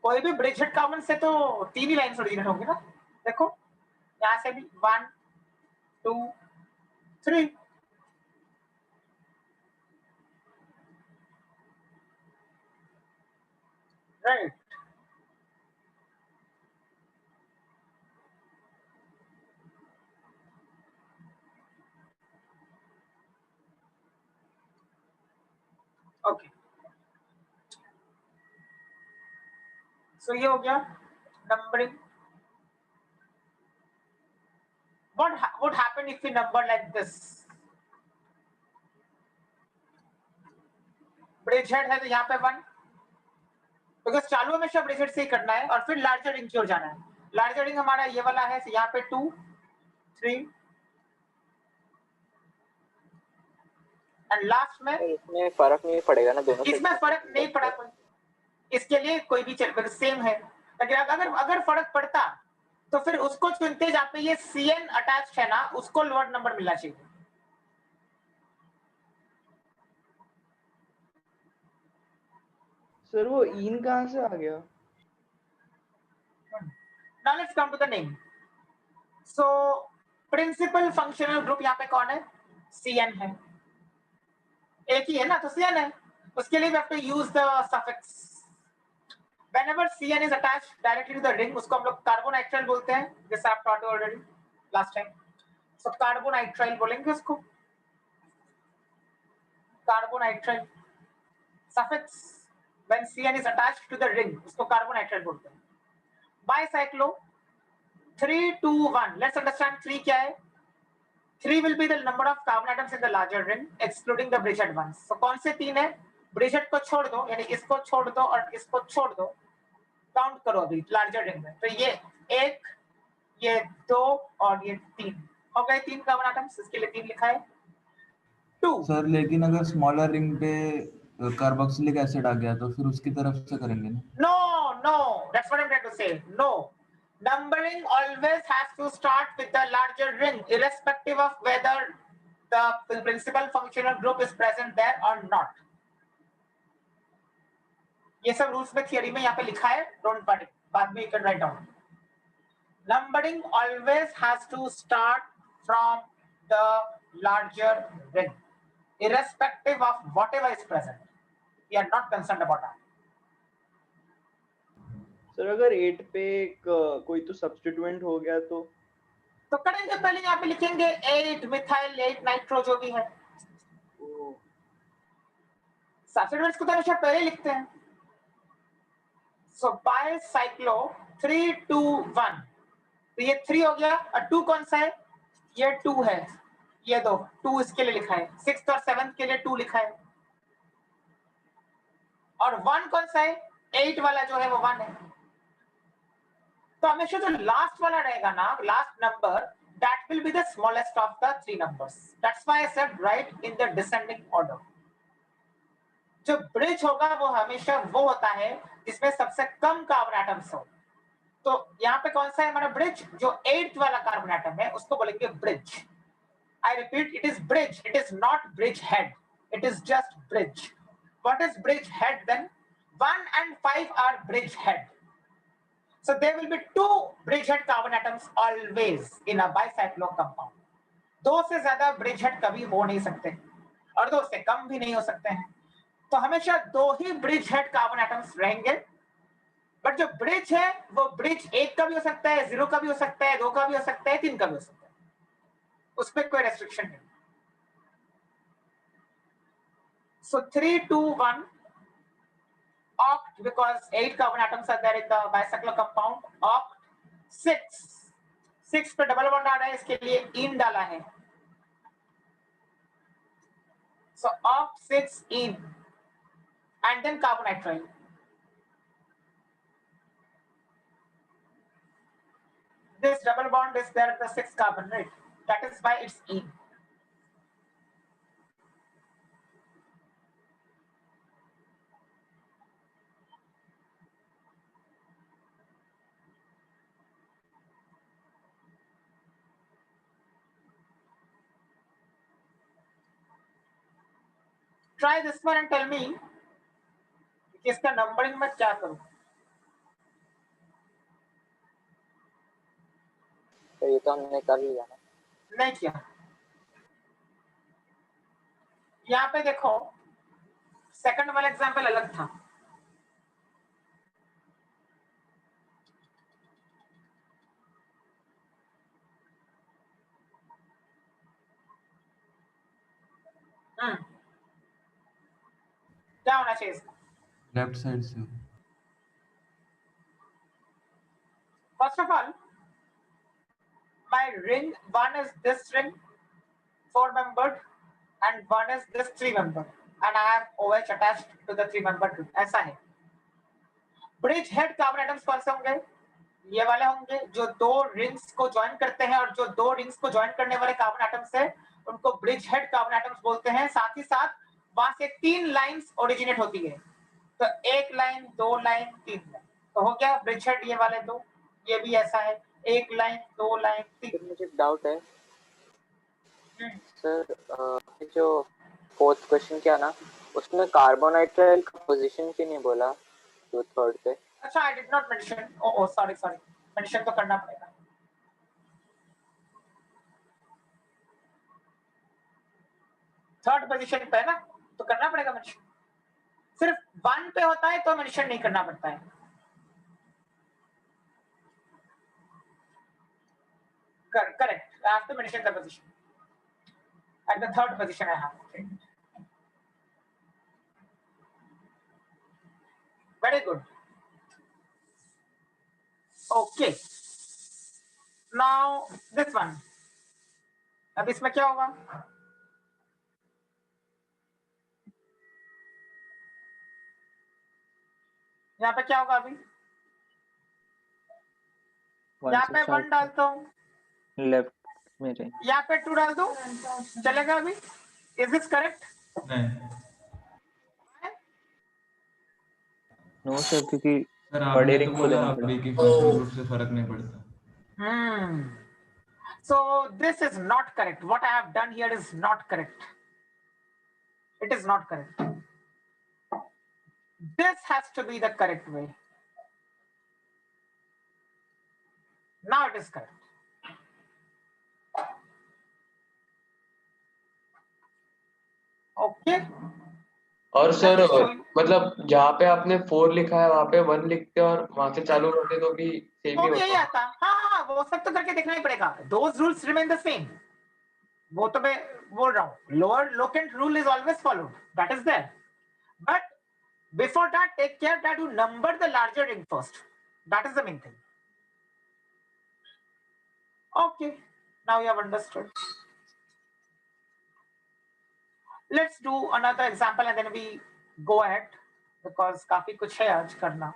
कोई भी ब्रिज हेड कार्बन से तो 3 ही लाइंस ओरिजिनेट होंगी ना। देखो यहाँ से भी 1 2 3, राइट। ओके, सो ये हो गया numbering. What would happen if we number like this? Bridge head है तो यहाँ पे 1, बिकॉज चालू हमेशा ब्रिज हेड से ही करना है, और फिर लार्जर रिंग की ओर जाना है। लार्जर रिंग हमारा ये वाला है, तो यहाँ पे 2 3 एंड लास्ट में। इसमें फर्क नहीं पड़ेगा ना दोनों से? इसमें फर्क नहीं पड़ा कोई, इसके लिए कोई भी चल सेम है। लेकिन अगर फर्क पड़ता तो फिर उसको चुनते, जहाँ पे ये CN अटैच्ड है ना, उसको लोअर नंबर मिलना चाहिए। सर वो इन कहाँ से आ गया? Now let's come to the name. So principal functional group यहाँ पे कौन है? CN है, एक ही है ना, तो CN है। उसके लिए we have to use the suffix. Whenever CN is attached directly to the ring, उसको हम लोग कार्बोनाइट्राइल बोलते हैं, this I have taught you already last time. So carbonitrile बोलेंगे उसको, carbonitrile. Suffix when CN is attached to the ring, उसको कार्बोनाइट्राइल बोलते हैं। बाइसाइक्लो 3 2 1, let's understand 3 क्या है। 3 will be the number of carbon atoms in the larger ring excluding the bridgehead ones. So कौन से 3 है? ब्रिजेट को छोड़ दो, यानी इसको छोड़ दो और इसको छोड़ दो, काउंट करो अभी लार्जर रिंग में। तो ये 1, ये 2 और ये 3 हो गए 3 कार्बन एटम्स, इसके लिए 3 लिखा है। 2 सर लेकिन अगर स्मॉलर रिंग पे कार्बोक्सिलिक एसिड आ गया तो फिर उसकी तरफ से करेंगे ना? No, that's what I'm trying to say. No, numbering always has to start with the larger ring, irrespective of whether the principal functional group is present there or not. ये सब रूल्स में, थियरी में यहाँ पे लिखा है, डोंट वरी, बाद में you can write down. Numbering always has to start from the larger ring, irrespective of whatever is present. We are not concerned about that. Sir अगर 8 पे कोई तो सब्स्टिट्यूएंट हो गया तो करेंगे, पहले यहाँ पे लिखेंगे 8 मिथाइल 8 नाइट्रो जो भी है। सब्स्टिट्यूएंट्स को तो हमेशा पहले लिखते हैं। सो बाइसाइक्लो 3 2 1, तो ये 3 हो गया, और 2 कौन सा है? ये 2 है, ये 2 इसके लिए लिखा है। 6 और 7 के लिए 2 लिखा है, और 1 कौन सा है? 8 वाला जो है वो 1 है। तो हमेशा जो लास्ट वाला रहेगा ना, last number, that will be the smallest of the 3 numbers. That's why I said write in the descending order. जो ब्रिज होगा वो हमेशा वो होता है जिसमें सबसे कम कार्बन एटम्स हो। तो यहाँ पे कौन सा है हमारा ब्रिज? जो 8th वाला कार्बन एटम है उसको बोलेंगे bridge. I repeat, it is bridge, it is not bridge head, it is just bridge. What is bridge head then? 1 and 5 are bridge head. So there will be 2 bridge head carbon atoms always in a bicyclo compound. 2 से ज्यादा bridge head कभी हो नहीं सकते, और 2 से कम भी नहीं हो सकते हैं। तो हमेशा 2 ही bridge head carbon atoms रहेंगे। बट जो ब्रिज है वो ब्रिज 1 का भी हो सकता है, 0 का भी हो सकता है, 2 का भी हो सकता है, 3 का भी हो सकता है, उस पर कोई रेस्ट्रिक्शन नहीं। So 3 2 1 oct, because 8 carbon atoms are there in the bicyclo compound. Oct 6 6 पे डबल बॉन्ड आ रहा है, इसके लिए इन डाला है, so of 6 in and then carbonitrile. This double bond is there at the 6 carbon, right? That is why it's in. Try this one and tell me कि इसका नंबरिंग में क्या करूं. तो ये तो हमने कर लिया ना. नहीं किया. यहाँ पे देखो सेकंड वाला एग्जांपल अलग था. क्या होना चाहिए इसका? लेफ्ट साइड से. First of all, my ring, one is this ring, 4-membered, and one is this 3-membered, and I have OH attached to the 3-membered ring. ऐसा है. ब्रिज हेड कार्बन एटम्स कौन से होंगे? ये वाले होंगे जो दो रिंग्स को ज्वाइन करते हैं, और जो दो रिंग्स को ज्वाइन करने वाले कार्बन एटम्स है उनको ब्रिज हेड कार्बन एटम्स बोलते हैं. साथ ही साथ वहां से 3 लाइंस ओरिजिनेट होती है, तो 1 लाइन, 2 लाइन, 3 लाइन, तो हो गया ब्रिज हेड. ये वाले दो, ये भी ऐसा है, 1 लाइन, 2 लाइन, 3. मुझे डाउट है सर, जो फोर्थ क्वेश्चन किया ना, उसमें कार्बोनाइट्राइल का पोजीशन क्यों नहीं बोला जो थर्ड पे? अच्छा, I did not mention. Oh sorry, mention तो करना पड़ेगा. थर्ड पोजीशन पे है ना, तो करना पड़ेगा मेंशन. सिर्फ 1 पे होता है तो मेंशन नहीं करना पड़ता है. Correct. I have to mention the position. At the third position I have. Very good. Okay. Now this one. अब इसमें क्या होगा? यहाँ पे क्या होगा अभी? यहाँ पे 1 डालता हूँ, लेफ्ट में रहे. यहाँ पे 2 डाल दो, चलेगा अभी? Is this correct? नहीं नो सर, क्योंकि सर बड़े आपने तो रिंग को बोला देना अभी कि फंक्शनल ग्रुप से फर्क नहीं पड़ता. So this is not correct. What I have done here is not correct. It is not correct. This has to be the correct way. Now it is correct. Okay. और सर मतलब जहाँ पे आपने 4 लिखा है वहाँ पे 1 लिखते और वहाँ से चालू करते तो भी सेम ही वो भी यही होता. आता. हाँ, वो सब तो करके देखना ही पड़ेगा. Those rules remain the same. वो तो मैं बोल रहा हूँ. Lower locant rule is always followed. That is there. But before that, take care that you number the larger ring first. That is the main thing. Okay. Now you have understood. Let's do another example and then we go ahead because काफी कुछ है आज करना.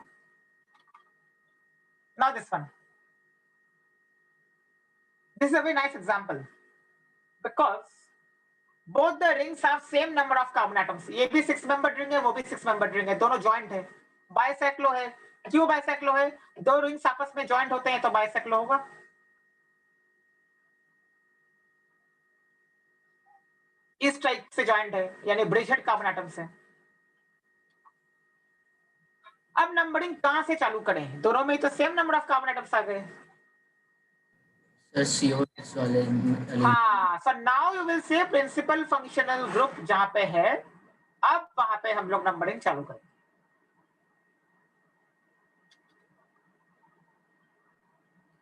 Now this one. This is a very nice example because both the rings have same number of carbon atoms. ये भी 6-membered ring है, वो भी 6-membered ring है, दोनों joint है. Bicyclo है. क्यों bicyclo है? दो rings आपस में joint होते हैं तो bicyclo होगा. इस टाइप से joint है, यानी bridgehead carbon atoms है. अब नंबरिंग कहां से चालू करें? दोनों में तो same number of carbon atoms आ गए. सर CO6 वाले. हाँ, so now you will say principal functional group जहां पे है, अब वहां पे हम लोग नंबरिंग चालू करें.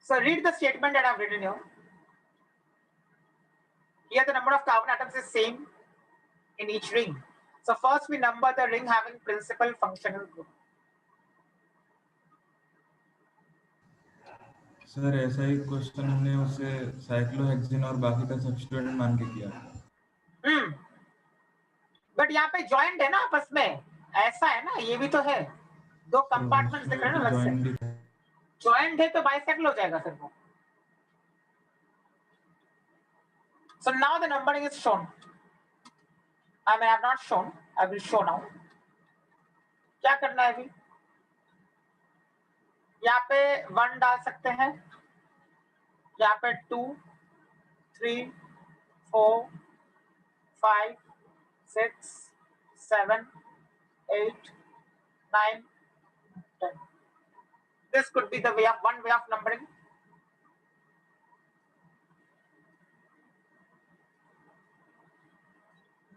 So read the statement that I have written here. Here the number of carbon atoms is same in each ring. So first we number the ring having principal functional group. Sir ऐसा ही क्वेश्चन हमने उसे साइक्लोहेक्सेन और बाकी का सब्स्टिट्यूएंट मान के किया। बट यहाँ पे जॉइंट है ना आपस में, ऐसा है ना, ये भी तो है, दो कंपार्टमेंट्स दिख रहे हैं ना अलग से, जॉइंट है तो बाइसेक्ल हो जाएगा फिर वो। So now the numbering is shown. I mean, I have not shown. I will show now. क्या करना है अभी? यहाँ पे 1 डाल सकते हैं, यहाँ पे 2, 3, 4, 5, 6, 7, 8, 9, 10. This could be the one way of numbering.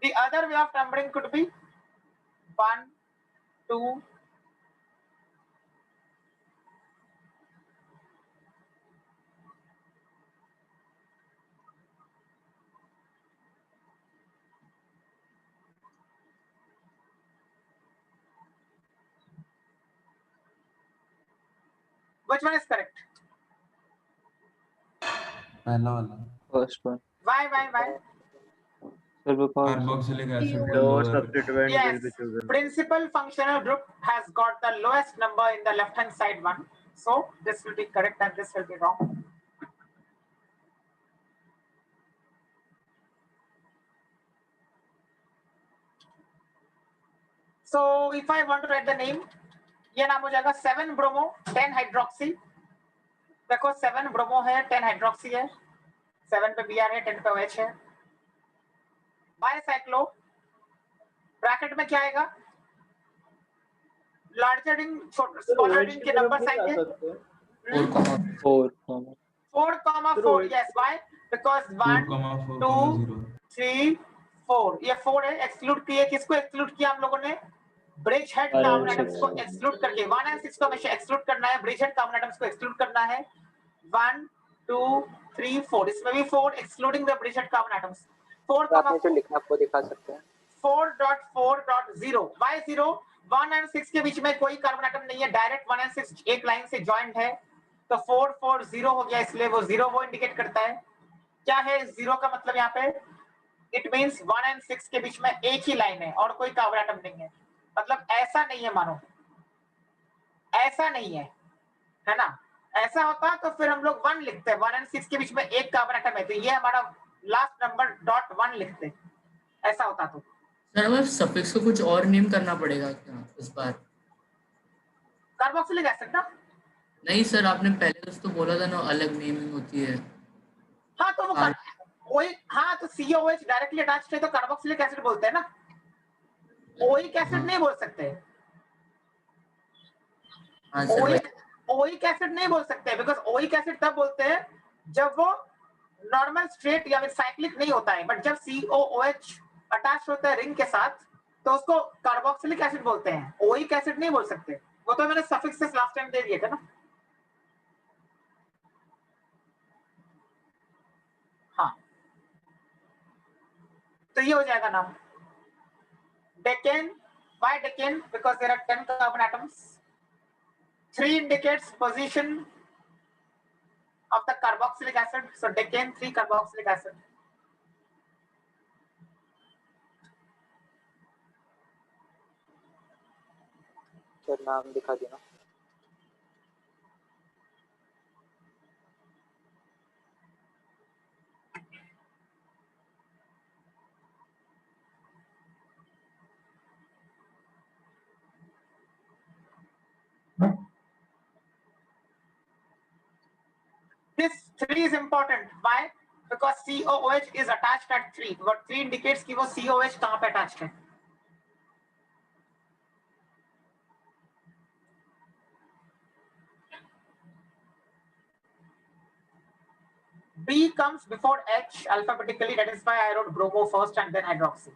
The other way of numbering could be 1, 2, which one is correct? पहला वाला। First one. Why? Sir, because carboxylic acid का lower lower. substituent will Yes, be chosen. principal functional group has got the lowest number in the left hand side one. So this will be correct and this will be wrong. So if I want to write the name, ये नाम हो जाएगा 7 ब्रोमो 10 हाइड्रोक्सी। देखो 7 ब्रोमो है, 10 हाइड्रोक्सी है, 7 पे Br है, 10 पे OH है। बाइसाइक्लो ब्रैकेट में क्या आएगा? लार्जर रिंग स्मॉलर रिंग के नंबर आएंगे 4,4 yes why because 1 2 3 4 ये 4 है, एक्सक्लूड किए, किसको एक्सक्लूड किया हम लोगों ने? ब्रिज हेड कार्बन एटम्स को एक्सक्लूड करके 1 और 6 को हमेशा एक्सक्लूड करना है, ब्रिज हेड कार्बन एटम्स को एक्सक्लूड करना है। 1 2 3 4 इसमें भी 4 excluding the bridge head carbon atoms. 4 आपने जो लिखा आपको दिखा सकते हैं। 4.4.0 why 0 1 और 6 के बीच में कोई कार्बन एटम नहीं है, डायरेक्ट 1 और 6 एक लाइन से जॉइंट है, तो 440 हो गया, इसलिए वो 0 वो इंडिकेट करता है। क्या है 0 का मतलब यहाँ पे? इट मींस 1 और 6 के बीच में एक ही लाइन है और कोई कार्बन एटम नहीं है, मतलब ऐसा नहीं है, मानो ऐसा नहीं है ना? ऐसा होता तो फिर हम लोग 1 लिखते हैं, 1 और 6 के बीच में एक कार्बन एटम है तो ये हमारा लास्ट नंबर .1 लिखते, ऐसा होता तो। सर अब सफिक्स को कुछ और नेम करना पड़ेगा क्या इस बार? कार्बोक्सिलिक एसिड ना? नहीं सर, आपने पहले तो बोला था ना अलग नेमिंग होती है। हाँ तो वो वही, हाँ तो COOH डायरेक्टली अटैच्ड है तो कार्बोक्सिलिक एसिड बोलते हैं ना, ओइक एसिड नहीं बोल सकते। हाँ सर, ओइक एसिड नहीं बोल सकते बिकॉज ओइक एसिड तब बोलते हैं जब वो नॉर्मल स्ट्रेट या फिर साइक्लिक नहीं होता है, बट जब COOH अटैच होता है रिंग के साथ तो उसको कार्बोक्सिलिक एसिड बोलते हैं, ओइक एसिड नहीं बोल सकते। वो तो मैंने सफिक्सेस लास्ट टाइम दे दिए थे ना। हाँ तो ये हो जाएगा नाम decane. Why decane? Because there are 10 carbon atoms. 3 indicates position of the carboxylic acid. So decane 3 carboxylic acid. Sir नाम दिखा देना। This 3 is important. Why? Because COOH is attached at 3. What 3 indicates कि वो COOH कहाँ पे attached है? B comes before H alphabetically. That is why I wrote bromo first and then hydroxy.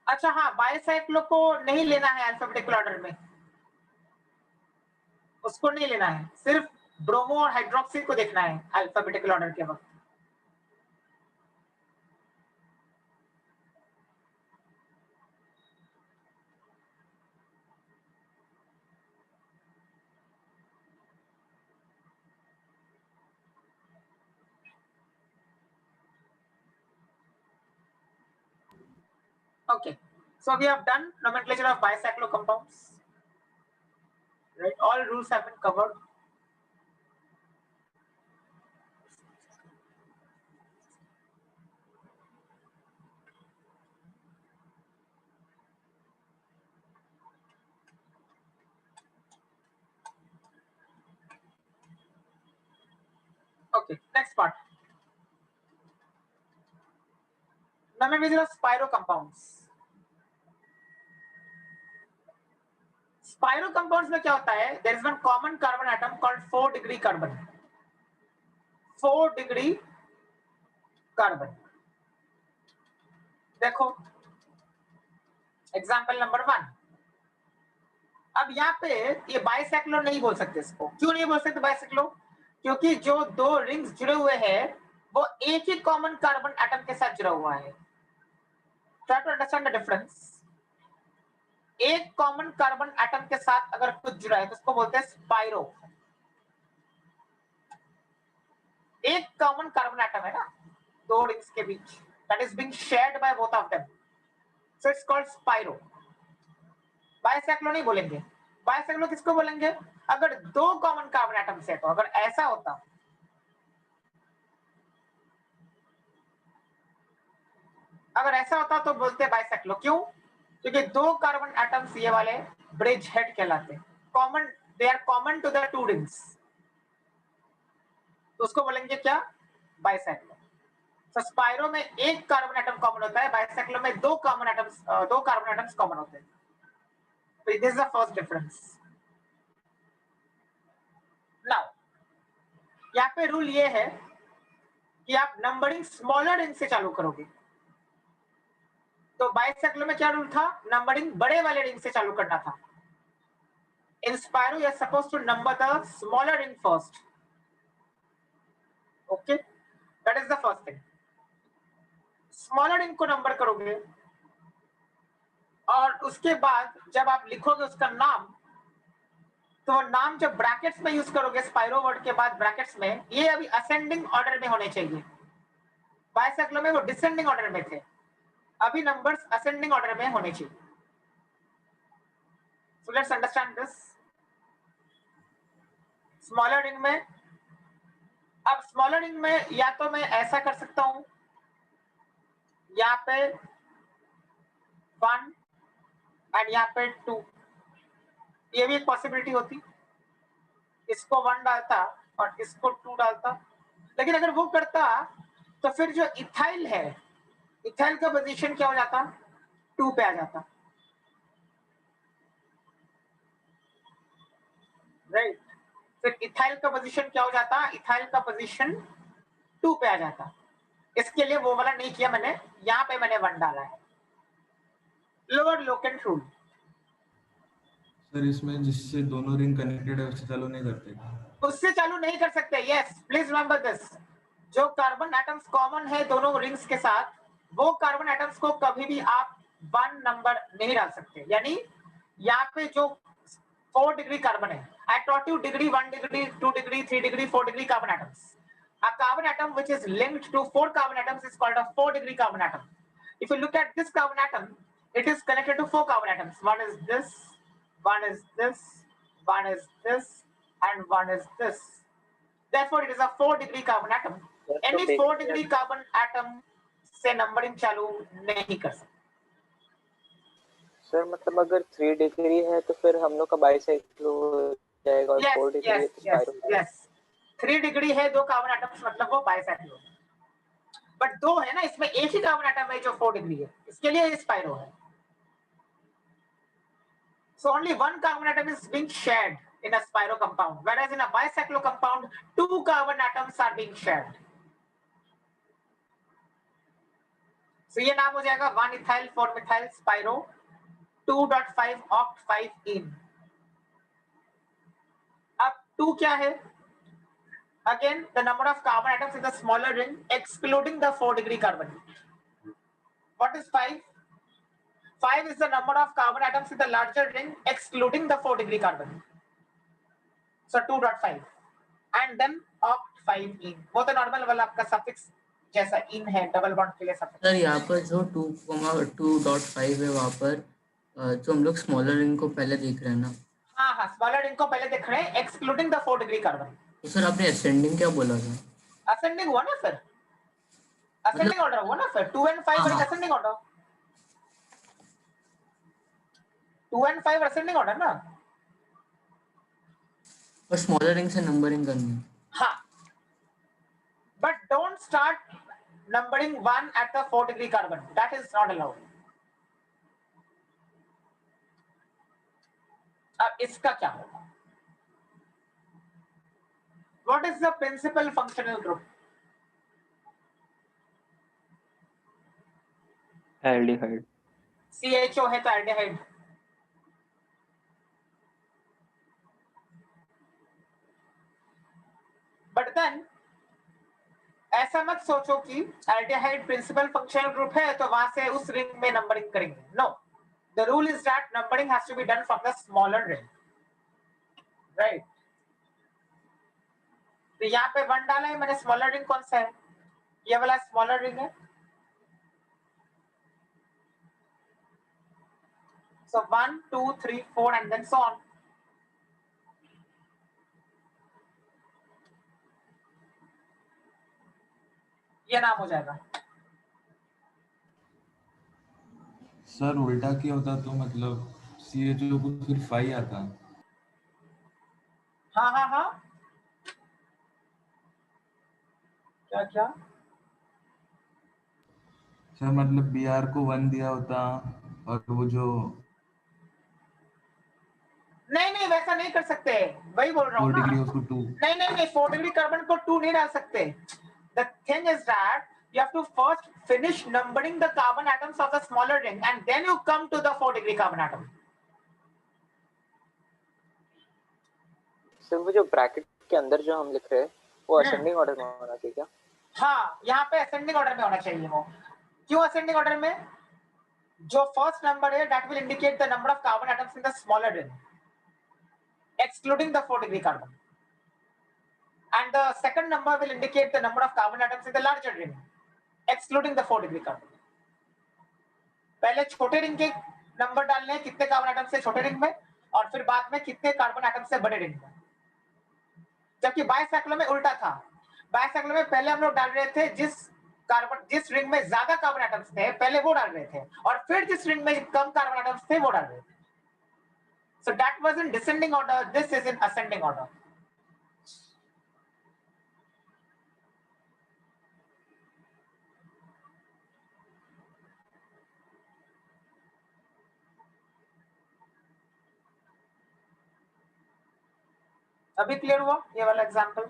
अच्छा हाँ, बाइसाइक्लो को नहीं लेना है अल्फाबेटिकल ऑर्डर में, उसको नहीं लेना है, सिर्फ ब्रोमो और हाइड्रोक्सी को देखना है अल्फाबेटिकल ऑर्डर के वक्त। Okay, so we have done nomenclature of bicyclo compounds. Right, all rules have been covered. Okay, next part. Nomenclature of spiro compounds. Spiro compounds में क्या होता है? There is one common carbon atom called 4-degree carbon. 4-degree carbon. देखो, एग्जाम्पल नंबर 1. अब यहाँ पे ये बाइसेक्लो नहीं बोल सकते इसको. क्यों नहीं बोल सकते बाइसेक्लो? क्योंकि जो दो रिंग्स जुड़े हुए हैं वो एक ही कॉमन कार्बन एटम के साथ जुड़ा हुआ है. Try to understand the difference. एक कॉमन कार्बन एटम के साथ अगर कुछ जुड़ा है तो उसको बोलते हैं स्पाइरो. एक कॉमन कार्बन एटम है ना दो रिंग्स के बीच, that is being shared by both of them, so it's called spiro. बाइसेक्लो नहीं बोलेंगे. बाइसेक्लो किसको बोलेंगे? अगर दो कॉमन कार्बन एटम है. तो अगर ऐसा होता तो बोलते हैं बाइसेक्लो. क्यों? क्योंकि दो कार्बन एटम्स ये वाले ब्रिज हेड कहलाते हैं. Common, they are common to the two rings, तो उसको बोलेंगे क्या? बाइसेक्लो. तो स्पाइरो में एक कार्बन एटम कॉमन होता है, बाइसेक्लो में दो कार्बन एटम्स कॉमन होते हैं. तो this is the first difference. Now यहाँ पे रूल ये है कि आप नंबरिंग स्मॉलर रिंग से चालू करोगे. तो बाइसेक्लो में क्या रूल था? नंबरिंग बड़े वाले रिंग से चालू करना था. In spiro you are supposed to number the smaller ring first. Okay, that is the first thing. Smaller ring को नंबर करोगे और उसके बाद जब आप लिखोगे उसका नाम, तो वो नाम जब ब्रैकेट्स में यूज करोगे स्पाइरो वर्ड के बाद ब्रैकेट्स में, ये अभी असेंडिंग ऑर्डर में होने चाहिए. बाइसेक्लो में वो डिसेंडिंग ऑर्डर में थे, अभी नंबर्स असेंडिंग ऑर्डर में होने चाहिए. So let's understand this. Smaller ring में, अब स्मॉलर रिंग में या तो मैं ऐसा कर सकता हूं, यहाँ पे 1 एंड यहाँ पे 2, ये भी एक पॉसिबिलिटी होती. इसको 1 डालता और इसको 2 डालता. लेकिन अगर वो करता तो फिर जो इथाइल है, इथाइल का पोजीशन क्या हो जाता? 2 पे आ जाता. राइट, फिर इथाइल का पोजीशन क्या हो जाता? इथाइल का पोजीशन 2 पे आ जाता. इसके लिए वो वाला नहीं किया मैंने, यहाँ पे मैंने 1 डाला है. Lower locant rule. सर इसमें जिससे दोनों रिंग कनेक्टेड है उससे चालू नहीं करते? उससे चालू नहीं कर सकते. Yes, please remember this. जो कार्बन एटम्स कॉमन है दोनों रिंग्स के साथ, वो कार्बन एटम्स को कभी भी आप 1 नंबर नहीं डाल सकते. यानी यहाँ पे जो 4 डिग्री कार्बन है, I taught you degree, 1 degree, 2 degree, 3 degree, 4 degree carbon atoms. A carbon atom which is linked to 4 carbon atoms is called a 4 degree carbon atom. If you look at this carbon atom, it is connected to 4 carbon atoms. One is this, one is this, one is this, and one is this. Therefore, it is a 4 degree carbon atom. Any 4 degree carbon atom से नंबरिंग चालू नहीं कर सकते. सर मतलब अगर 3 डिग्री है तो फिर हम लोग का बाइसेक्लो हो जाएगा और 4 डिग्री है तो स्पाइरो. यस, 3 डिग्री है, 2 कार्बन एटम्स, मतलब वो बाइसेक्लो. बट 2 है ना, इसमें एक ही कार्बन एटम है जो 4 डिग्री है, इसके लिए स्पाइरो है. So only 1 carbon atom is being shared in a spiro compound, whereas in a bicyclo compound 2 carbon atoms are being shared. So ये नाम हो जाएगा 1 ethyl 4 methyl spiro 2.5 oct 5 in. अब 2 क्या है? Again, the number of carbon atoms in the smaller ring, excluding the 4 degree carbon. What is 5? 5 is the number of carbon atoms in the larger ring, excluding the 4 degree carbon. So 2.5, and then oct 5 in. वो तो normal वाला आपका suffix जैसा इन है डबल बॉन्ड के लिए सब। सर यहाँ पर जो 2,2.5 है वहाँ पर जो हम लोग स्मॉलर रिंग को पहले देख रहे हैं ना, हाँ हाँ, स्मॉलर रिंग को पहले देख रहे हैं एक्सक्लूडिंग द 4 डिग्री कार्बन। तो सर आपने असेंडिंग क्या बोला था? असेंडिंग हुआ ना सर, असेंडिंग ऑर्डर हुआ ना सर, 2 and 5 हाँ। Ascending order, 2 and 5 ascending order ना। और स्मॉलर रिंग से नंबरिंग करनी है। हाँ, but don't start numbering 1 at the 4 degree carbon, that is not allowed. अब इसका क्या होगा? What is the principal functional group? Aldehyde. CHO है तो एल्डिहाइड। बट देन ऐसा मत सोचो कि एल्डिहाइड प्रिंसिपल फंक्शनल ग्रुप है तो वहां से उस रिंग में नंबरिंग करेंगे। No, the rule is that numbering has to be done from the smaller ring, right. तो यहाँ पे 1 डाला है मैंने, स्मॉलर रिंग कौन सा है? ये वाला स्मॉलर रिंग है। So 1, 2, 3, 4 and then so on. ये नाम हो जाएगा। सर उल्टा क्या होता तो मतलब CHO को फिर 5 आता। हाँ हाँ हाँ, क्या क्या? सर मतलब Br को 1 दिया होता और वो जो नहीं नहीं, वैसा नहीं कर सकते, वही बोल रहा हूँ 4 ना। डिग्री उसको 2। नहीं नहीं नहीं, 4 डिग्री कार्बन को 2 नहीं डाल सकते। The thing is that you have to first finish numbering the carbon atoms of the smaller ring and then you come to the 4 degree carbon atom. Sir वो जो ब्रैकेट के अंदर जो हम लिख रहे हैं वो असेंडिंग ऑर्डर में होना चाहिए क्या? हाँ, यहाँ पे असेंडिंग ऑर्डर में होना चाहिए वो। क्यों असेंडिंग ऑर्डर में? जो फर्स्ट नंबर है that will indicate the number of carbon atoms in the smaller ring excluding the 4 degree carbon, and the second number will indicate the number of carbon atoms in the larger ring excluding the 4 degree carbon. पहले छोटे रिंग के नंबर डालने हैं कितने कार्बन एटम्स है छोटे रिंग में, और फिर बाद में कितने कार्बन एटम्स है बड़े रिंग में। जबकि बायसाइक्लो में उल्टा था। बायसाइक्लो में पहले हम लोग डाल रहे थे जिस रिंग में ज्यादा कार्बन एटम्स थे पहले वो डाल रहे थे, और फिर जिस रिंग में कम कार्बन एटम्स थे वो डाल रहे थे। So that was in descending order, this is in ascending order. अभी क्लियर हुआ ये वाला एग्जांपल?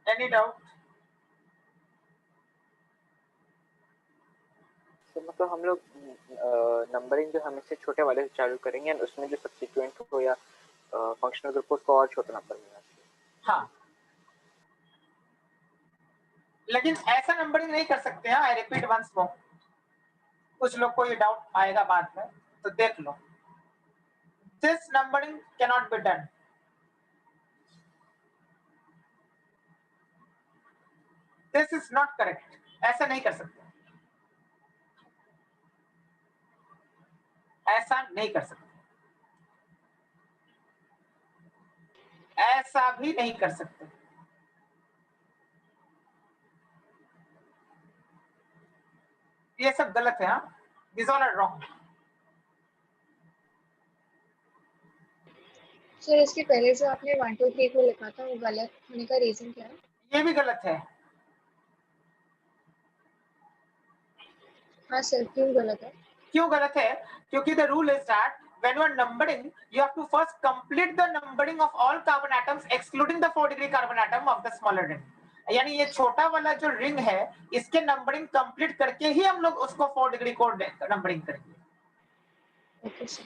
Any doubt? तो मतलब हम लोग नंबरिंग जो हमेशा छोटे वाले से चालू करेंगे और उसमें जो सब्स्टिट्यूएंट हो या फंक्शनल ग्रुप उसको और छोटा नंबर मिलना चाहिए। हाँ, लेकिन ऐसा नंबरिंग नहीं कर सकते हैं। आई रिपीट वंस मोर, कुछ लोग को ये डाउट आएगा बाद में, तो देख लो। This numbering cannot be done. This is not correct, ऐसा नहीं कर सकते, ऐसा नहीं कर सकते, ऐसा भी नहीं कर सकते। ये सब गलत है। हाँ, this all are wrong. Sir इसके पहले जो आपने 1 2 3 को लिखा था वो गलत होने का रीजन क्या है? ये भी गलत है। हाँ सर, क्यों गलत है? क्यों गलत है? क्योंकि the rule is that when you are numbering, you have to first complete the numbering of all carbon atoms excluding the 4 degree carbon atom of the smaller ring. यानी ये छोटा वाला जो रिंग है इसके नंबरिंग कंप्लीट करके ही हम लोग उसको 4 डिग्री को नंबरिंग करेंगे। Okay sir.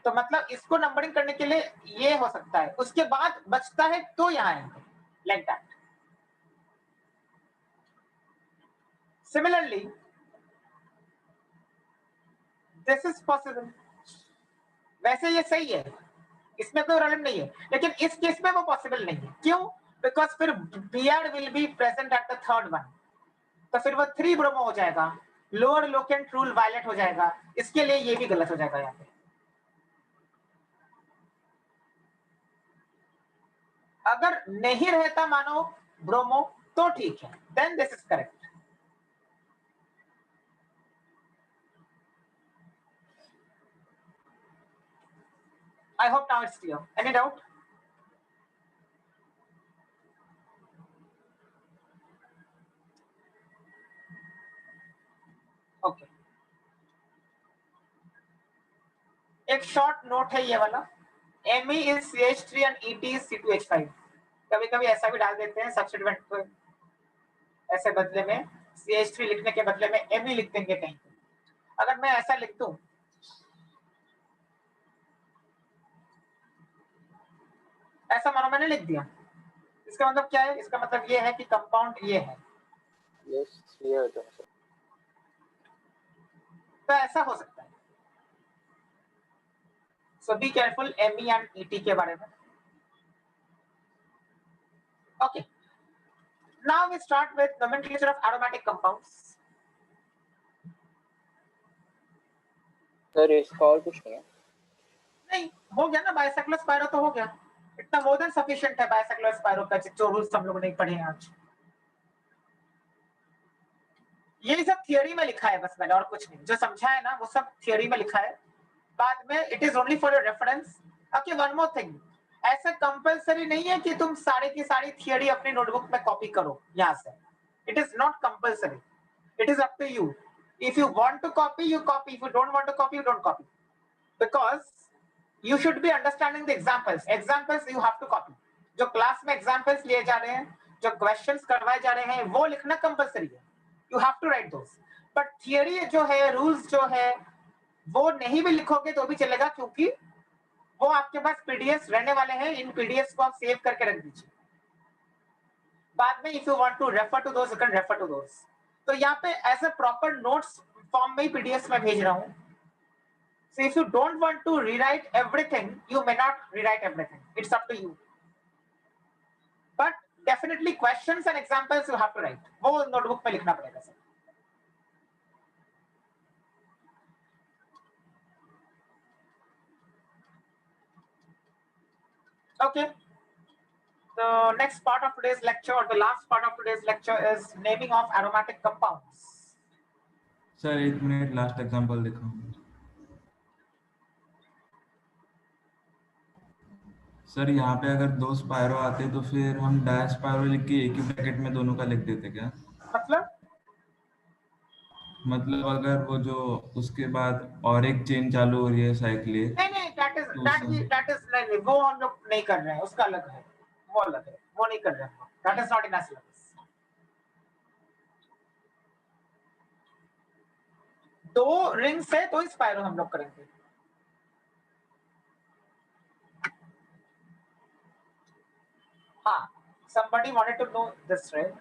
तो मतलब इसको नंबरिंग करने के लिए ये हो सकता है, उसके बाद बचता है तो यहाँ आएंगे, like that. Similarly, this is possible वैसे ये सही है, इसमें कोई प्रॉब्लम नहीं है, लेकिन इस केस में वो पॉसिबल नहीं है। क्यों? बिकॉज फिर Br will be present at the third one, तो फिर वो 3 ब्रोमो हो जाएगा, लोअर लोकेंट रूल वायलेट हो जाएगा, इसके लिए ये भी गलत हो जाएगा यहाँ पे। अगर नहीं रहता मानो ब्रोमो तो ठीक है, then this is correct. I hope now it's clear. Any doubt? Okay. एक शॉर्ट नोट है ये वाला, Me is CH3 and Et is C2H5। कभी कभी ऐसा भी डाल देते हैं सब्स्टिट्यूएंट को, ऐसे बदले में CH3 लिखने के बदले में Me लिख देंगे कहीं। अगर मैं ऐसा लिख दूं, ऐसा मानो मैंने लिख दिया, इसका मतलब क्या है? इसका मतलब ये है कि कंपाउंड ये है। यस, ये हो जाए। तो ऐसा हो सकता है। So be careful Me and Et के बारे में। Okay. Now we start with nomenclature of aromatic compounds. Sir इसका और कुछ नहीं है? नहीं, हो गया ना, बाइसाइक्लोस्पाइरो तो हो गया, इतना मोर देन सफिशिएंट है बाइसाइक्लोस्पाइरो का, जो रूल्स हम लोग नहीं पढ़े हैं आज। ये सब थियरी में लिखा है बस मैंने, और कुछ नहीं। जो समझा है ना वो सब थियरी में लिखा है, बाद में it is only for your reference. Okay, one more thing, ऐसा कंपलसरी नहीं है कि तुम सारी की सारी थियरी अपनी नोटबुक में कॉपी करो यहाँ से। It is not compulsory, it is up to you. If you want to copy you copy, if you don't want to copy you don't copy, because you should be understanding the examples you have to copy। जो क्लास में एग्जांपल्स लिए जा रहे हैं, जो क्वेश्चंस करवाए जा रहे हैं, वो लिखना कंपलसरी है, you have to write those। But theory जो है, रूल्स जो है, वो नहीं भी लिखोगे तो भी चलेगा, क्योंकि वो आपके पास पीडीएफ रहने वाले हैं। इन पीडीएफ को आप सेव करके रख दीजिए, बाद में if you want to refer to those you can refer to those. तो यहाँ पे as a proper notes form में पीडीएफ में भेज रहा हूँ। So if you don't want to rewrite everything, you may not rewrite everything. It's up to you. But definitely questions and examples you have to write. वो notebook में लिखना पड़ेगा sir. Okay. The next part of today's lecture, or the last part of today's lecture, is naming of aromatic compounds. Sir एक मिनट, लास्ट एग्जांपल दिखाऊं। सर यहाँ पे अगर 2 स्पायरो आते तो फिर हम डायस्पायरो लिख के एक ही ब्रैकेट में दोनों का लिख देते क्या? मतलब अगर वो जो उसके बाद और एक चेन चालू हो रही है साइक्लिक, नहीं, that is नहीं, वो हम लोग नहीं कर रहे हैं, उसका अलग है, वो अलग है, वो नहीं कर रहे हैं, that is not in our syllabus। 2 ring से 2 स्पायरो हम लोग करेंगे। हाँ, somebody wanted to know this, right?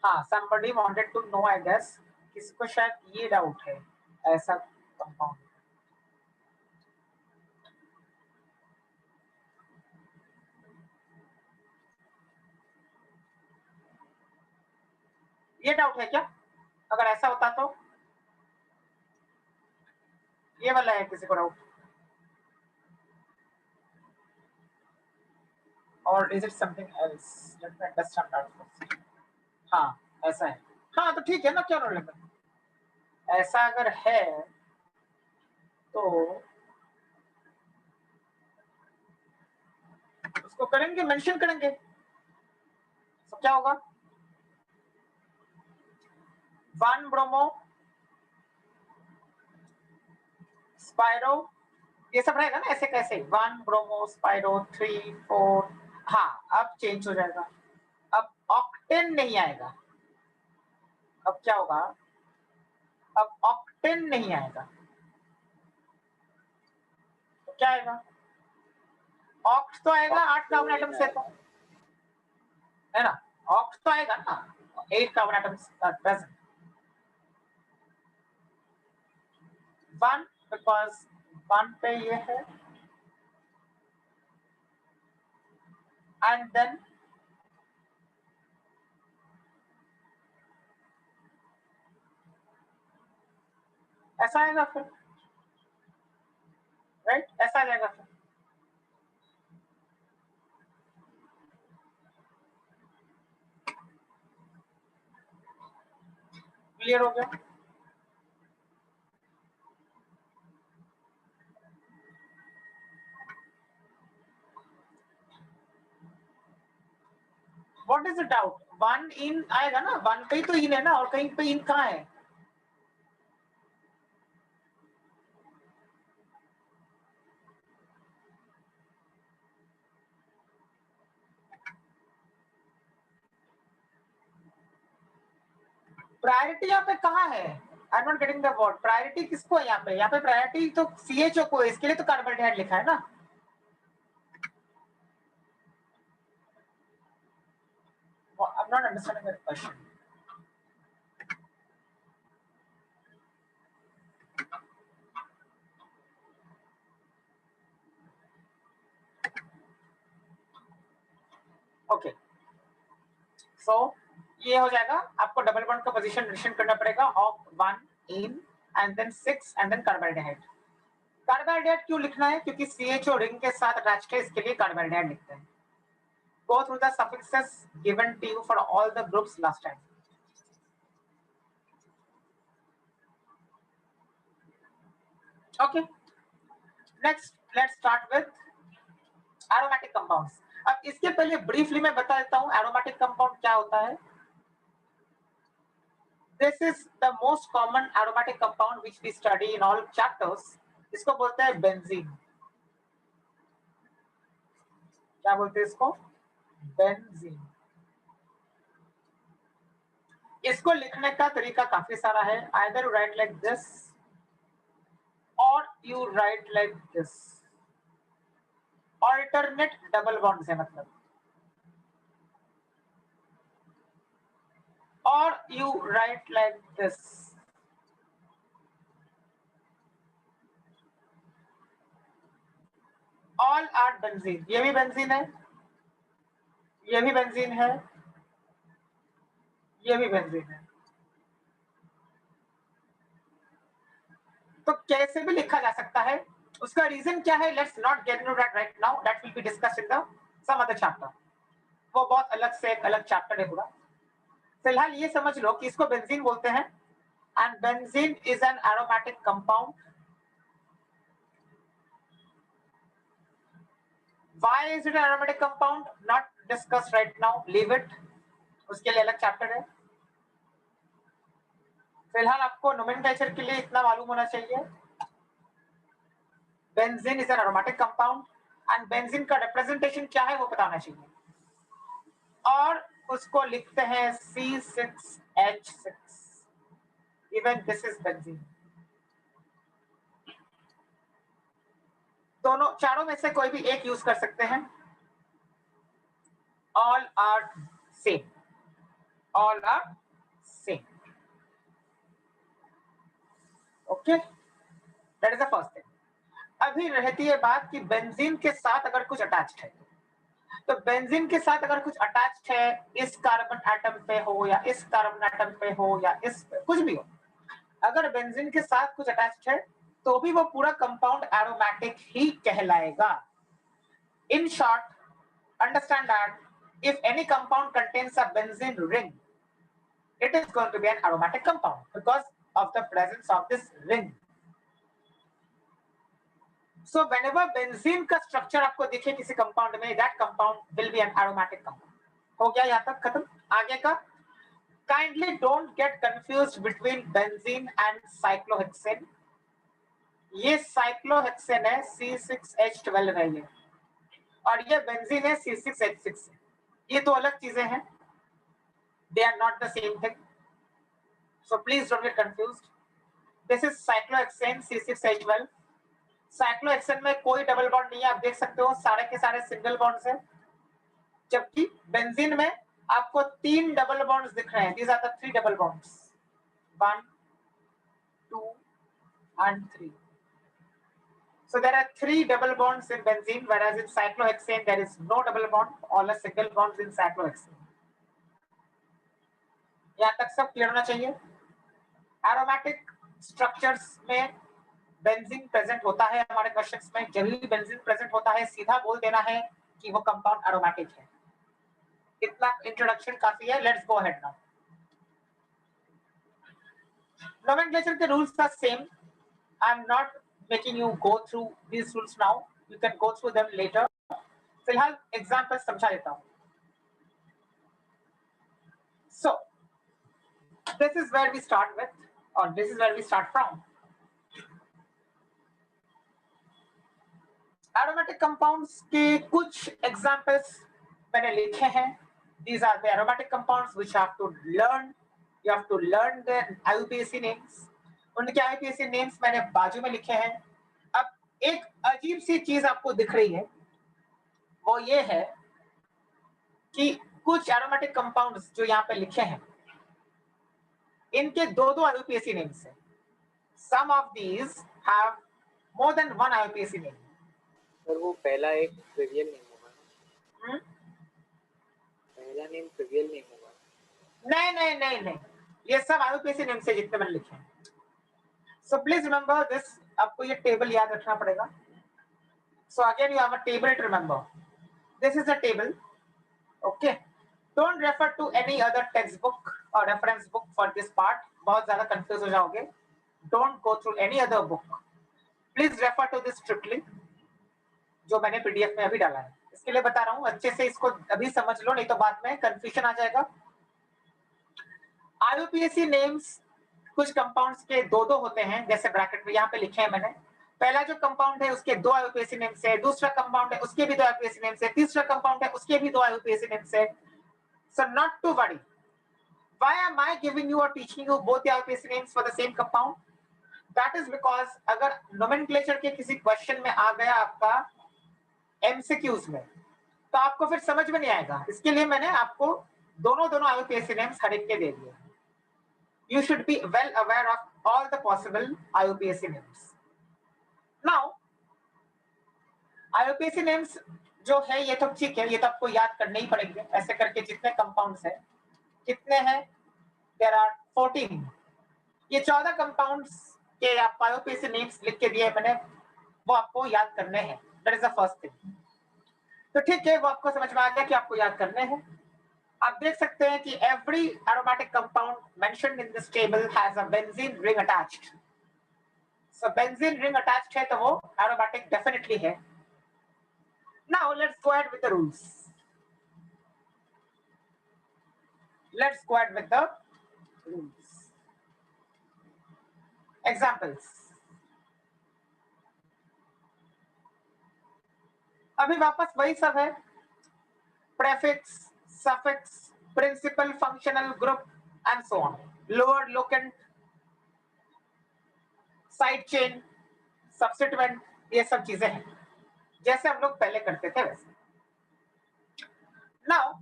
हाँ, somebody wanted to know, I guess, किसी को शायद ये डाउट है, ऐसा कंपाउंड। ये डाउट है क्या? अगर ऐसा होता तो ये वाला है किसी को डाउट, और is it something else? Let me understand that. हाँ, ऐसा है। हाँ तो ठीक है ना, क्या प्रॉब्लम है? ऐसा अगर है तो उसको करेंगे, मेंशन करेंगे, तो क्या होगा? 1 ब्रोमो स्पायरो, ये सब रहेगा ना ऐसे कैसे, 1 ब्रोमो स्पायरो 3 4। हाँ, अब चेंज हो जाएगा, अब ऑक्टेन नहीं आएगा। अब क्या होगा? अब ऑक्टेन नहीं आएगा, तो क्या आएगा? ऑक्ट तो आएगा 8 कार्बन एटम से, तो है ना, ऑक्ट तो आएगा ना, 8 कार्बन एटम्स प्रेजेंट। 1 बिकॉज 1 पे ये है, एंड देन ऐसा आएगा फिर, राइट, ऐसा आ जाएगा फिर। क्लियर हो गया? What is the doubt? 1 इन आएगा ना, 1 पे ही तो इन है ना, और कहीं पे इन कहाँ है? प्रायोरिटी यहाँ पे कहाँ है? आई am not getting the word. Priority किसको है यहाँ पे? यहाँ पे प्रायोरिटी तो CHO को है, इसके लिए तो कार्बोहाइड्रेट लिखा है ना। I am not understanding the question. Okay, so ये हो जाएगा। आपको डबल बॉन्ड का पोजीशन मेंशन करना पड़ेगा of 1 in and then 6 and then carbohydrate. Carbohydrate क्यों लिखना है? क्योंकि CHO रिंग के साथ अटैच्ड है, इसके लिए कार्बोहाइड्रेट लिखते हैं। Go through the suffixes given to you for all the groups last time. Okay. Next, let's start with aromatic compounds. अब इसके पहले briefly मैं बता देता हूँ aromatic compound क्या होता है. This is the most common aromatic compound which we study in all chapters. इसको बोलते हैं benzene. क्या बोलते हैं इसको? Benzene. इसको लिखने का तरीका काफी सारा है. Either you write like this or you write like this. Alternate double bonds है मतलब. Or you write like this. All are benzene. ये भी बेंजीन है, ये भी बेंजीन है, ये भी बेंजीन है. तो कैसे भी लिखा जा सकता है. उसका रीजन क्या है? Let's not get into that right now. That will be discussed in the some other chapter. वो बहुत अलग से एक अलग चैप्टर है पूरा. फिलहाल ये समझ लो कि इसको बेंजीन बोलते हैं. And benzene is an aromatic compound. Why is it an aromatic compound? Not discussed right now. Leave it. उसके लिए अलग चैप्टर है. फिलहाल आपको नोमेनक्लेचर के लिए इतना मालूम होना चाहिए. Benzene is an aromatic compound and benzene का रिप्रेजेंटेशन क्या है वो पता होना चाहिए. और उसको लिखते हैं C6H6. Even this is benzene. दोनों चारों में से कोई भी एक यूज कर सकते हैं. All are same. All are same. Okay, that is the first thing. अभी रहती है बात कि बेंजीन के साथ अगर कुछ अटैच्ड है, तो बेंजीन के साथ अगर कुछ अटैच्ड है, इस कार्बन एटम पे हो या इस कार्बन एटम पे हो या इस पे कुछ भी हो, अगर बेंजीन के साथ कुछ अटैच्ड है तो भी वो पूरा कंपाउंड एरोमेटिक ही कहलाएगा. In short, understand that if any compound contains a benzene ring, it is going to be an aromatic compound because of the presence of this ring. So whenever benzene का structure आपको दिखे किसी compound में, that compound will be an aromatic compound. हो गया यहाँ तक खत्म. आगे का, kindly don't get confused between benzene and cyclohexane. ये cyclohexane है, C6H12 है ये, और ये बेंजीन है C6H6. ये दो अलग चीजें हैं. They are not the same thing. So please don't get confused. This is cyclohexane C6H12. Cyclohexane में कोई डबल बॉन्ड नहीं है, आप देख सकते हो सारे के सारे सिंगल बॉन्ड्स हैं. जबकि बेंजीन में आपको 3 डबल बॉन्ड्स दिख रहे हैं. These are the 3 double bonds. 1, 2, and 3. So there are 3 double bonds in benzene, whereas in cyclohexane there is no double bond, all are single bonds in cyclohexane. यहाँ तक सब क्लियर होना चाहिए. एरोमेटिक स्ट्रक्चर्स में बेंजीन प्रेजेंट होता है हमारे क्वेश्चंस में. जब भी बेंजीन प्रेजेंट होता है सीधा बोल देना है कि वो कंपाउंड एरोमेटिक है. इतना इंट्रोडक्शन काफी है. Let's go ahead now. Nomenclature के rules are same. I'm not making you go through these rules now. You can go through them later. फिलहाल एग्जांपल समझा देता हूँ. So this is where we start with, or this is where we start from. Aromatic compounds के कुछ examples मैंने लिखे हैं. These are the aromatic compounds which you have to learn. You have to learn the IUPAC names. उनके IUPAC names मैंने बाजू में लिखे हैं. अब एक अजीब सी चीज आपको दिख रही है, वो ये है कि कुछ aromatic compounds जो यहाँ पे लिखे हैं, इनके दो IUPAC names हैं. Some of these have more than one IUPAC name. Sir वो पहला एक ट्रिवियल नेम होगा. पहला नेम ट्रिवियल नेम होगा. नहीं, ये सब IUPAC नेम से जितने मैंने लिखे हैं. So please remember this. आपको ये टेबल याद रखना पड़ेगा. So again you have a table to remember. This is a table. Okay. Don't refer to any other textbook or reference book for this part. बहुत ज़्यादा confuse हो जाओगे. Don't go through any other book. Please refer to this strictly. जो मैंने PDF में अभी डाला है. इसके लिए बता रहा हूँ, अच्छे से इसको अभी समझ लो, नहीं तो बाद में confusion आ जाएगा. IUPAC names कुछ कंपाउंड्स के दो होते हैं, जैसे ब्रैकेट में यहाँ पे लिखे हैं मैंने. पहला जो कंपाउंड है उसके 2 IUPAC नेम्स है, दूसरा कंपाउंड है उसके भी 2 IUPAC नेम्स है, तीसरा कंपाउंड है उसके भी 2 IUPAC नेम्स है. So not to worry. Why am I giving you or teaching you both the IUPAC names for the same compound? That is because अगर nomenclature के किसी क्वेश्चन में आ गया आपका MCQs में, तो आपको फिर समझ में नहीं आएगा. इसके लिए मैंने आपको दोनों IUPAC names हर एक के दे दिए. You should be well aware of all the possible IUPAC names. Now, IUPAC names जो है ये तो ठीक है, ये तो आपको याद करने ही पड़ेंगे. ऐसे करके जितने कंपाउंड्स हैं, कितने हैं? There are 14. ये 14 कंपाउंड्स के आप IUPAC names लिख के दिए मैंने, वो आपको याद करने हैं. That is the first thing. तो ठीक है, वो आपको समझ में आ गया कि आपको याद करने हैं. आप देख सकते हैं कि every aromatic compound mentioned in this table has a benzene ring attached. So benzene ring attached है तो वो aromatic definitely है. Now let's go ahead with the rules. Let's go ahead with the rules. Examples. अभी वापस वही सब है. Prefix, suffix, principal, functional group, and so on. Lower locant, side chain, substituent, ये सब चीजें हैं जैसे हम लोग पहले करते थे वैसे. Now,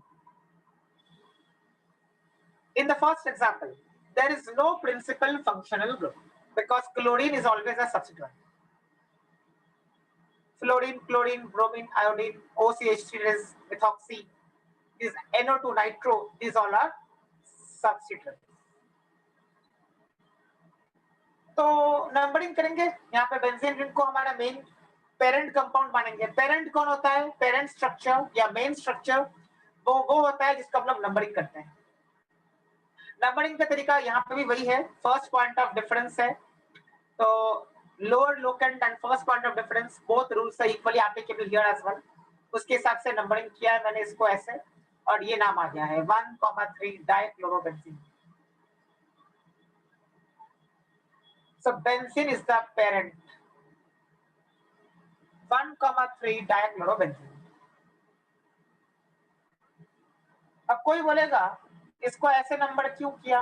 in the first example, there is no principal functional group because chlorine is always a substituent. Fluorine, chlorine, bromine, iodine, OCH3 is methoxy. These NO2 nitro, these all are substituents. तो नंबरिंग करेंगे. यहाँ पे बेंजीन रिंग को हमारा मेन पेरेंट कंपाउंड मानेंगे. पेरेंट कौन होता है? पेरेंट स्ट्रक्चर या मेन स्ट्रक्चर वो होता है जिसको हम लोग नंबरिंग करते हैं. नंबरिंग का तरीका यहाँ पे भी वही है. फर्स्ट पॉइंट ऑफ डिफरेंस है, तो lower locant and first point of difference both rules are equally applicable here as well. उसके हिसाब से नंबरिंग किया है मैंने इसको ऐसे, और ये नाम आ गया है 1,3 dichlorobenzene. So benzene is the parent. 1,3 dichlorobenzene. अब कोई बोलेगा इसको ऐसे नंबर क्यों किया?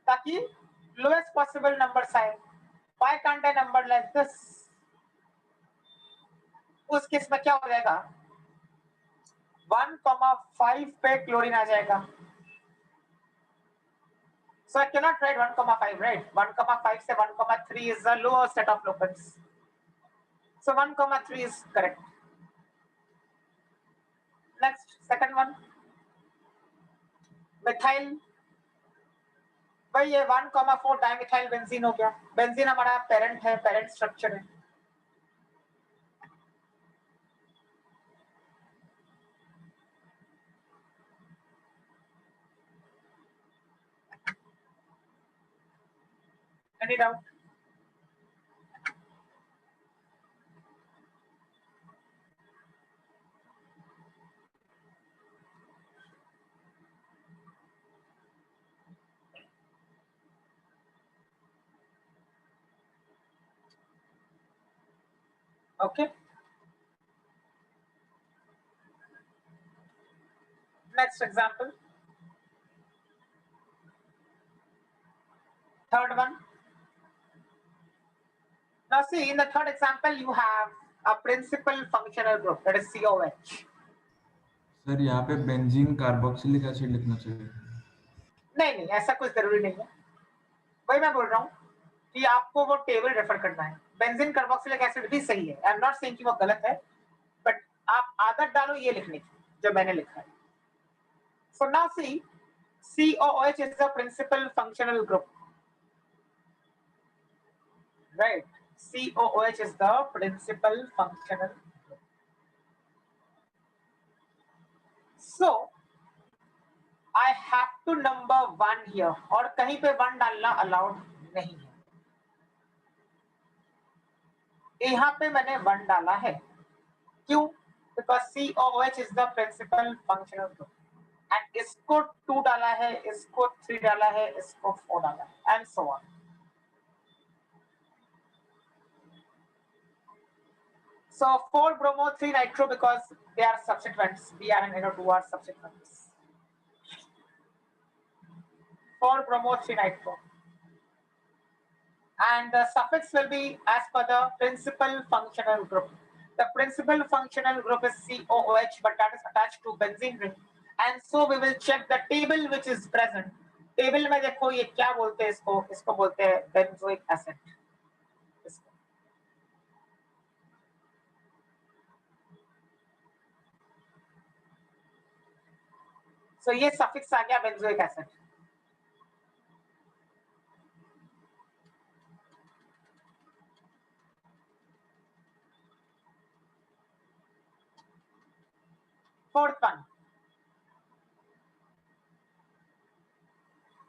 ताकि लोएस्ट पॉसिबल नंबर्स आए. Why can't I number like this? उस केस में क्या हो जाएगा? 1,5 पे क्लोरीन आ जाएगा. So I cannot write 1 comma 5, right? 1 comma 5 से 1 comma 3 is the lower set of locants. So 1 comma 3 is correct. Next, second one. Methyl. भाई ये 1 comma 4 डाइमिथाइल बेंजीन हो गया. बेंजीन हमारा पेरेंट है, पेरेंट स्ट्रक्चर है. Any doubt? Okay. Next example. Third one. Now see, in the third example, you have a principal functional group, that is COH. Sir यहाँ पे बेंजीन कार्बोक्सिलिक एसिड लिखना चाहिए. नहीं, ऐसा कुछ जरूरी नहीं है. वही मैं बोल रहा हूँ कि आपको वो टेबल रेफर करना है. बेंजीन कार्बोक्सिलिक एसिड भी सही है. आई एम नॉट सेइंग कि वो गलत है, बट आप आदत डालो ये लिखने की जो मैंने लिखा है. So now see, COOH is the principal functional group. Right? COOH is the principal functional group. So I have to number 1 here, और कहीं पे 1 डालना allowed नहीं है. यहाँ पे मैंने 1 डाला है. क्यों? Because COOH is the principal functional group. And इसको 2 डाला है, इसको 3 डाला है, इसको 4 डाला है, and so on. So 4 bromo, 3 nitro, because they are substituents. Br and NO2 are substituents. 4 bromo, 3 nitro. And the suffix will be as per the principal functional group. The principal functional group is COOH, but that is attached to benzene ring. And so we will check the table which is present. Table में देखो ये क्या बोलते हैं इसको? इसको बोलते हैं benzoic acid. So ये suffix आ गया benzoic acid. Fourth one.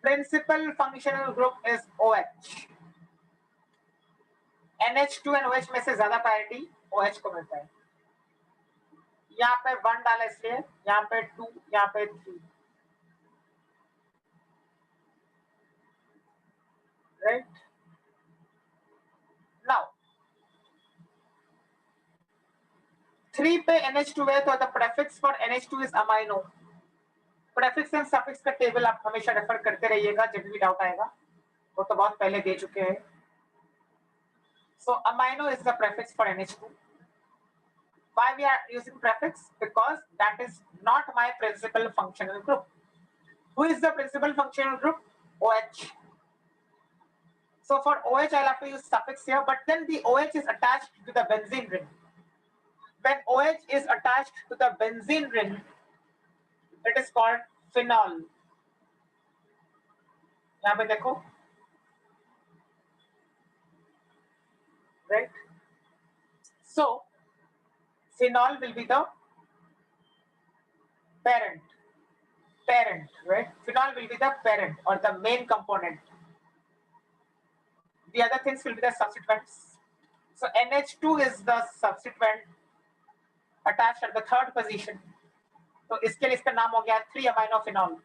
Principal functional group is OH. NH2 and OH में से ज्यादा प्रायोरिटी OH को मिलता है. यहाँ पे 1 डाला इसलिए, यहाँ पे 2, यहाँ पे 3. Right? Now 3 पे NH2 है तो the prefix for NH2 is amino. Prefix and suffix का टेबल आप हमेशा रेफर करते रहिएगा जब भी डाउट आएगा. वो तो बहुत पहले दे चुके हैं. So amino is the prefix for NH2. Why we are using prefix? Because that is not my principal functional group. Who is the principal functional group? OH. So for OH, I'll have to use suffix here, but then the OH is attached to the benzene ring. When OH is attached to the benzene ring, it is called phenol. यहाँ पे देखो, right? So phenol will be the parent, right? Phenol will be the parent or the main component. The other things will be the substituents. So NH2 is the substituent attached at the third position. तो इसके लिए इसका नाम हो गया 3-aminophenol.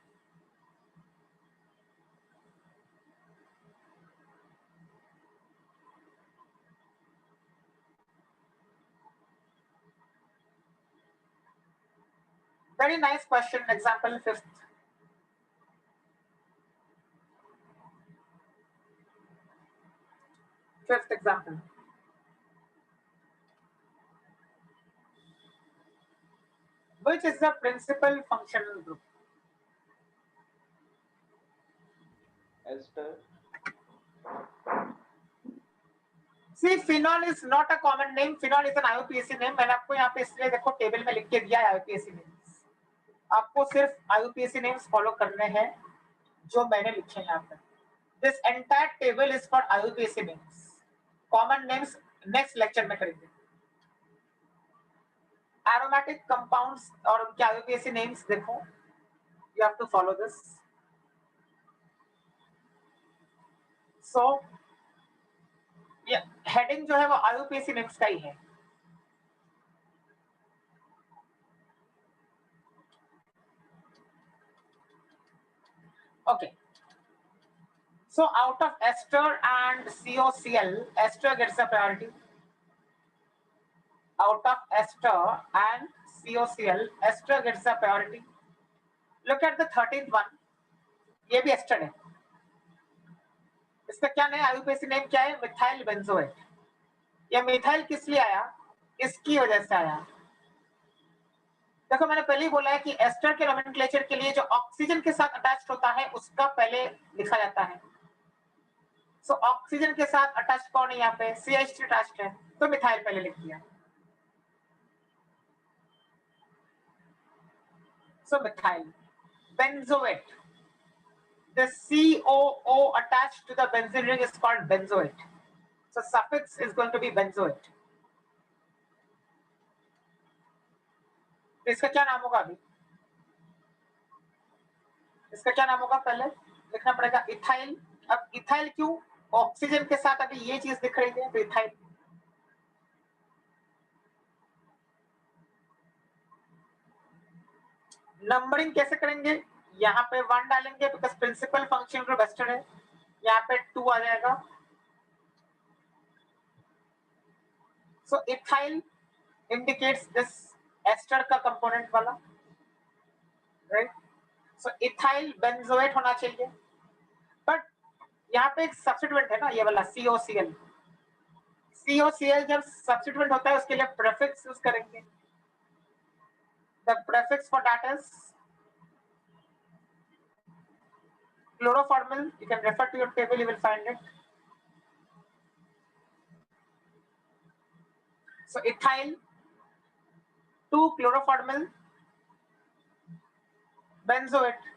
Very nice question. Example 5th. Fifth example. Which is the principal functional group? Ester See, phenol is not a common name. Phenol is an IUPAC name. मैंने आपको यहाँ पे इसलिए देखो टेबल में लिख के दिया है IUPAC names. आपको सिर्फ IUPAC names फॉलो करने हैं जो मैंने लिखे हैं यहाँ पे. This entire table is for IUPAC names. Common names next lecture में करेंगे. Aromatic compounds और उनके IUPAC names देखो. You have to follow this. So ये हेडिंग जो है वो IUPAC नेम्स का ही है. Okay. So out of ester and COCl, ester gets a priority. Out of ester and COCl, ester gets a priority. Look at the 13th one. ये भी ester है. इसका क्या नया IUPAC नेम क्या है? Methyl benzoate. ये मिथाइल किस लिए आया? इसकी वजह से आया. देखो मैंने पहले ही बोला है कि एस्टर के नोमेनक्लेचर के लिए जो ऑक्सीजन के साथ अटैच्ड होता है उसका पहले लिखा जाता है. सो ऑक्सीजन के साथ अटैच्ड कौन है यहाँ पे? CH3 अटैच्ड है, तो मिथाइल पहले लिख दिया. So methyl benzoate. The COO attached to the benzene ring is called benzoate. So suffix is going to be benzoate. तो इसका क्या नाम होगा? अभी इसका क्या नाम होगा? पहले लिखना पड़ेगा इथाइल. अब इथाइल क्यों? ऑक्सीजन के साथ अभी ये चीज दिख रही है, तो इथाइल. नंबरिंग कैसे करेंगे? यहाँ पे 1 डालेंगे because principal function group ester है. यहाँ पे 2 आ जाएगा. So ethyl indicates this ester का कंपोनेंट वाला, राइट? सो इथाइल बेंजोएट होना चाहिए. बट यहाँ पे एक सब्स्टिट्यूएंट है ना, ये वाला COCl. COCl जब सब्स्टिट्यूएंट होता है उसके लिए प्रीफिक्स यूज करेंगे. The prefix for that is chloroformyl. You can refer to your table, you will find it. So ethyl 2-chloroformyl benzoate.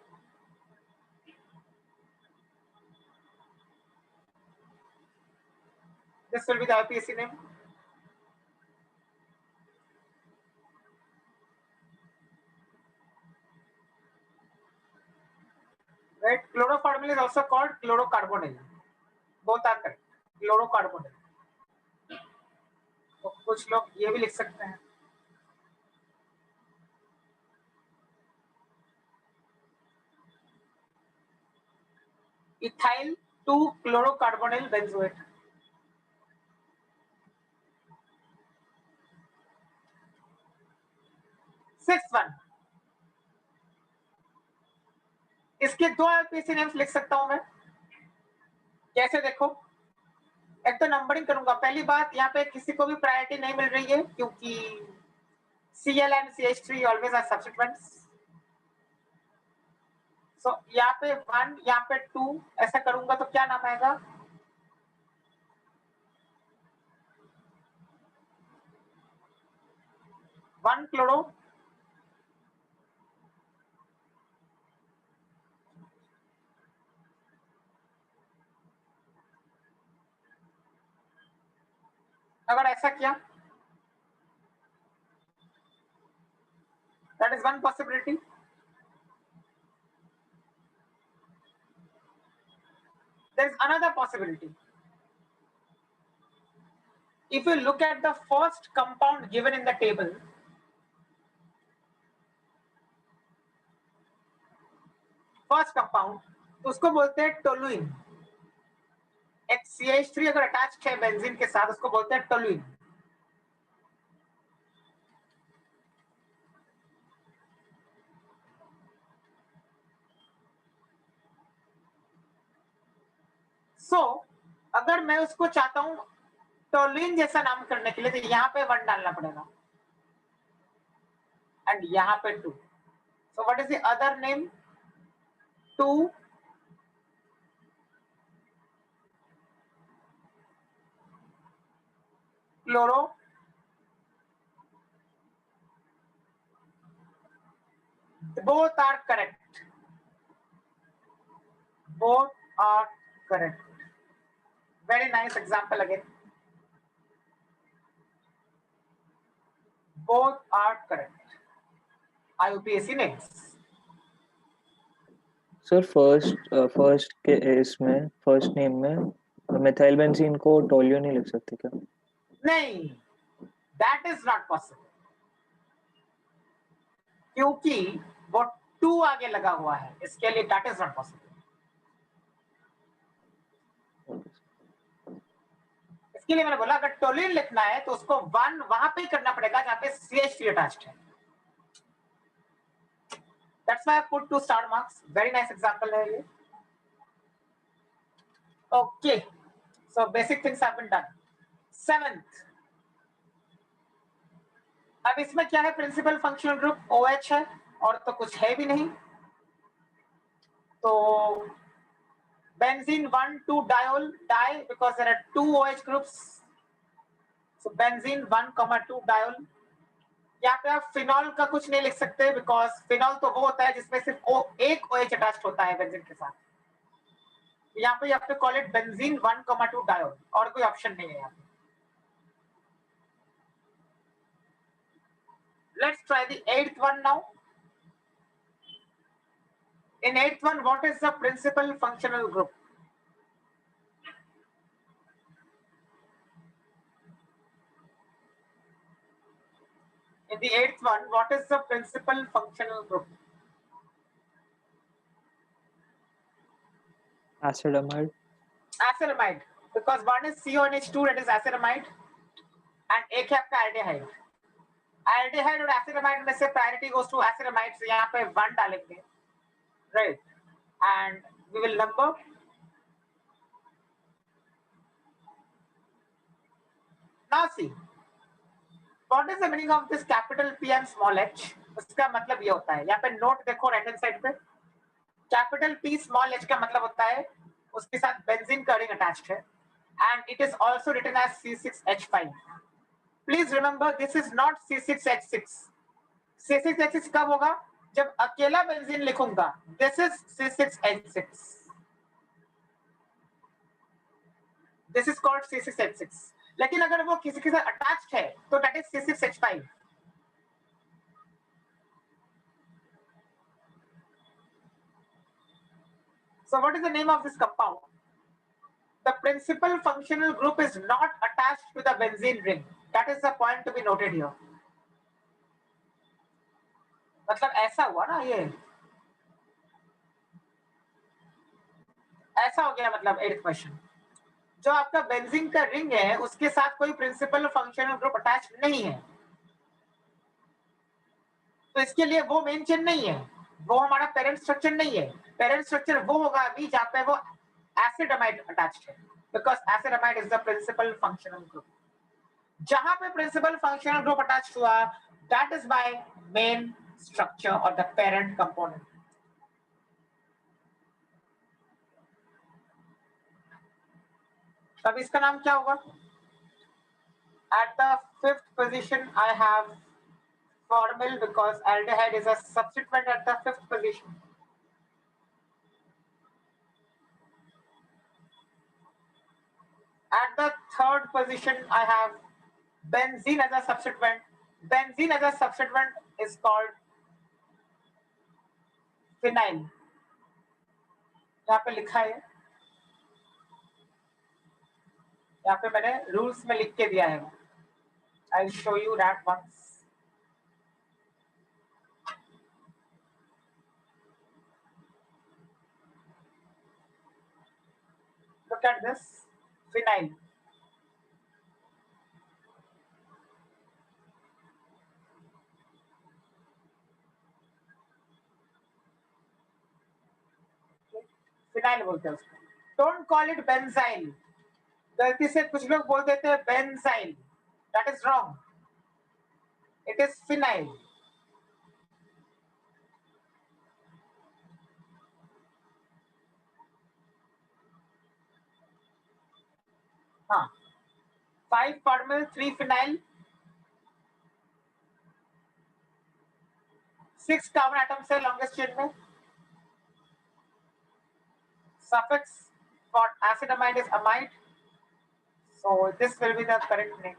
This will be the IUPAC name. Right? Chloroformyl is also called chlorocarbonyl. Both are correct. Chlorocarbonyl. तो कुछ लोग ये भी लिख सकते हैं. Ethyl 2-chlorocarbonyl benzoate. Sixth one. इसके 2 IUPAC नेम्स लिख सकता हूं मैं. कैसे? देखो, एक तो नंबरिंग करूंगा. पहली बात, यहाँ पे किसी को भी प्रायोरिटी नहीं मिल रही है क्योंकि Cl and CH3 always are substituents. So यहाँ पे 1, यहाँ पे 2 ऐसा करूंगा तो क्या नाम आएगा? वन क्लोरो अगर ऐसा किया, that is one possibility. There is another possibility. If you look at the first compound given in the table, first compound, उसको बोलते हैं टोलुइन. एक CH3 अगर अटैच्ड है बेंजीन के साथ उसको बोलते हैं टोलुइन. So, अगर मैं उसको चाहता हूं टोलुइन जैसा नाम करने के लिए तो यहाँ पे 1 डालना पड़ेगा एंड यहाँ पे 2. So what is the other name? 2 chloro, both are correct. Both are correct. Very nice example again. Both are correct. IUPAC next. Sir first के इसमें फर्स्ट नेम में मिथाइल बेंजीन को टोलियो नहीं लिख सकते क्या? नहीं, that is not possible. क्योंकि वो 2 आगे लगा हुआ है, इसके लिए that is not possible. इसके लिए मैंने बोला अगर टोलिन लिखना है तो उसको 1 वहां पे ही करना पड़ेगा जहां पे CH3 अटैच्ड है. That's why I put 2 star marks. Very nice example है ये. Okay, so basic things have been done. 7th. अब इसमें क्या है? प्रिंसिपल फंक्शनल ग्रुप OH है और तो कुछ है भी नहीं. तो benzene 1,2 diol die because there are 2 OH groups. So benzene 1,2 diol. यहाँ पे आप फिनॉल का कुछ नहीं लिख सकते बिकॉज फिनॉल तो वो होता है जिसमें सिर्फ एक OH अटैच्ड होता है बेंजीन के साथ. यहाँ पे आप कॉल इट बेंजीन 1,2 डायोल और कोई ऑप्शन नहीं है यहाँ पे. Let's try the 8th one now. In 8th one, what is the principal functional group? In the 8th one, what is the principal functional group? Acetamide. Acetamide, because one is CONH2, that is acetamide, and एक है आपका aldehyde. Aldehyde और acetamide में से priority goes to acetamide, so यहाँ पे 1 डालेंगे, right? And we will number. Now see, what is the meaning of this capital P and small h? उसका मतलब ये होता है, यहाँ पे नोट देखो राइट हैंड साइड पे, कैपिटल P स्मॉल h का मतलब होता है उसके साथ बेंजीन का रिंग अटैच्ड है and it is also written as C6H5. Please remember this is not C6H6. C6H6 कब होगा? जब अकेला बेंजीन लिखूंगा. This is C6H6. This is called C6H6. लेकिन अगर वो किसी के साथ अटैच्ड है तो that is C6H5. So what is the name of this compound? The principal functional group is not attached to the benzene ring. That is the point to be noted here. मतलब ऐसा हुआ ना, ये ऐसा हो गया. मतलब 8th क्वेश्चन, जो आपका बेंजीन का रिंग है उसके साथ कोई प्रिंसिपल फंक्शनल ग्रुप अटैच नहीं है, तो इसके लिए वो मेन चेन नहीं है, वो हमारा पेरेंट स्ट्रक्चर नहीं है. पेरेंट स्ट्रक्चर वो होगा अभी जहाँ पे वो एसिडामाइड अटैच्ड है, because acid amide is the principal functional group. जहां पे प्रिंसिपल फंक्शनल ग्रुप अटैच्ड हुआ, that is my main structure और द पेरेंट कंपोनेंट. तब इसका नाम क्या होगा? At the 5th position, I have formyl because aldehyde is a substituent at the 5th position. At the 3rd position, I have benzene as a substituent. Benzene as a substituent is called phenyl. यहाँ पे लिखा है, यहाँ पे मैंने रूल्स में लिख के दिया है. I'll show you that once. Look at this, phenyl. Phenyl बोलते हैं उसको. Don't call it benzyl. गलती से कुछ लोग बोल देते हैं benzyl. That is wrong. It is phenyl. हाँ, 5 formyl, 3 phenyl, 6 कार्बन एटम्स है लॉन्गेस्ट चेन में. Suffix for acid amide is amide. So this will be the correct name.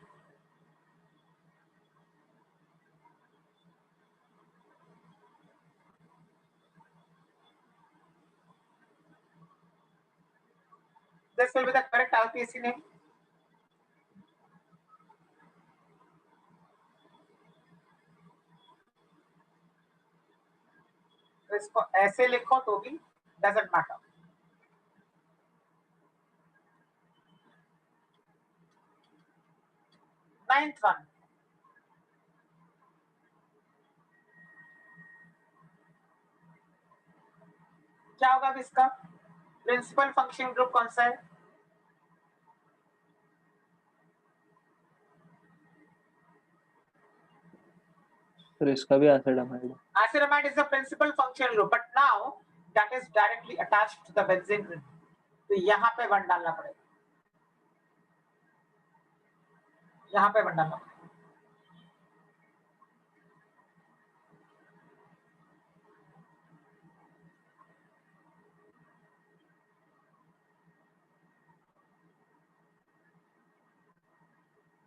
This will be the correct IUPAC name. तो इसको ऐसे लिखो तो भी doesn't matter. Ninth one. क्या होगा अब इसका प्रिंसिपल फंक्शन ग्रुप कौन सा है? फिर इसका भी एसिडामाइड है. Acetamide is the principal functional group, but now that is directly attached to the benzene ring. तो यहाँ पे 1 डालना पड़ेगा. यहाँ पे 1 डालना पड़ेगा.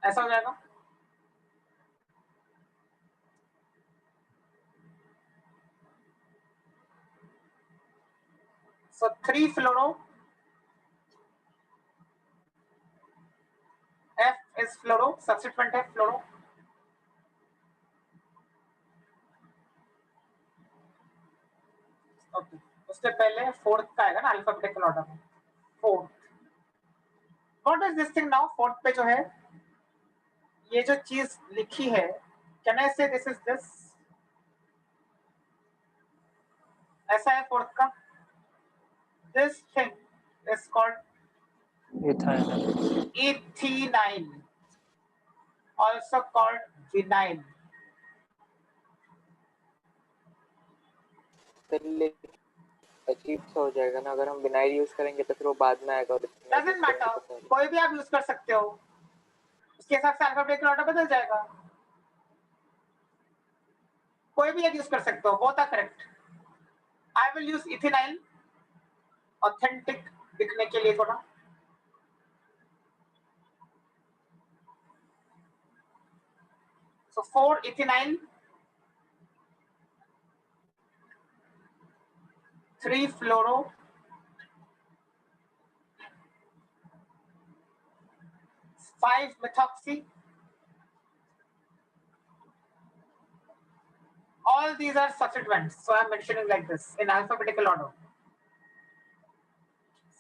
ऐसा हो जाएगा. So 3 fluoro, F is fluoro, substituent है fluoro. Okay. उससे पहले फोर्थ का आएगा ना अल्फाबेटिकल ऑर्डर में. Fourth. What is this thing now? Fourth पे जो है ये जो चीज लिखी है, can I say this is this? ऐसा है फोर्थ का. This thing is called ethynine, also called vinyl. अजीब सा हो जाएगा ना अगर हम विनाइल यूज करेंगे तो फिर वो बाद में आएगा. Doesn't matter, कोई भी आप यूज कर सकते हो, उसके हिसाब से अल्फाबेटिकल ऑर्डर बदल जाएगा. कोई भी एक यूज कर सकते हो, both are correct. I will use ethinyl, authentic दिखने के लिए थोड़ा. So 4 ethinyl, 3 fluoro, 5 methoxy. All these are substituents, so I am mentioning like this in alphabetical order.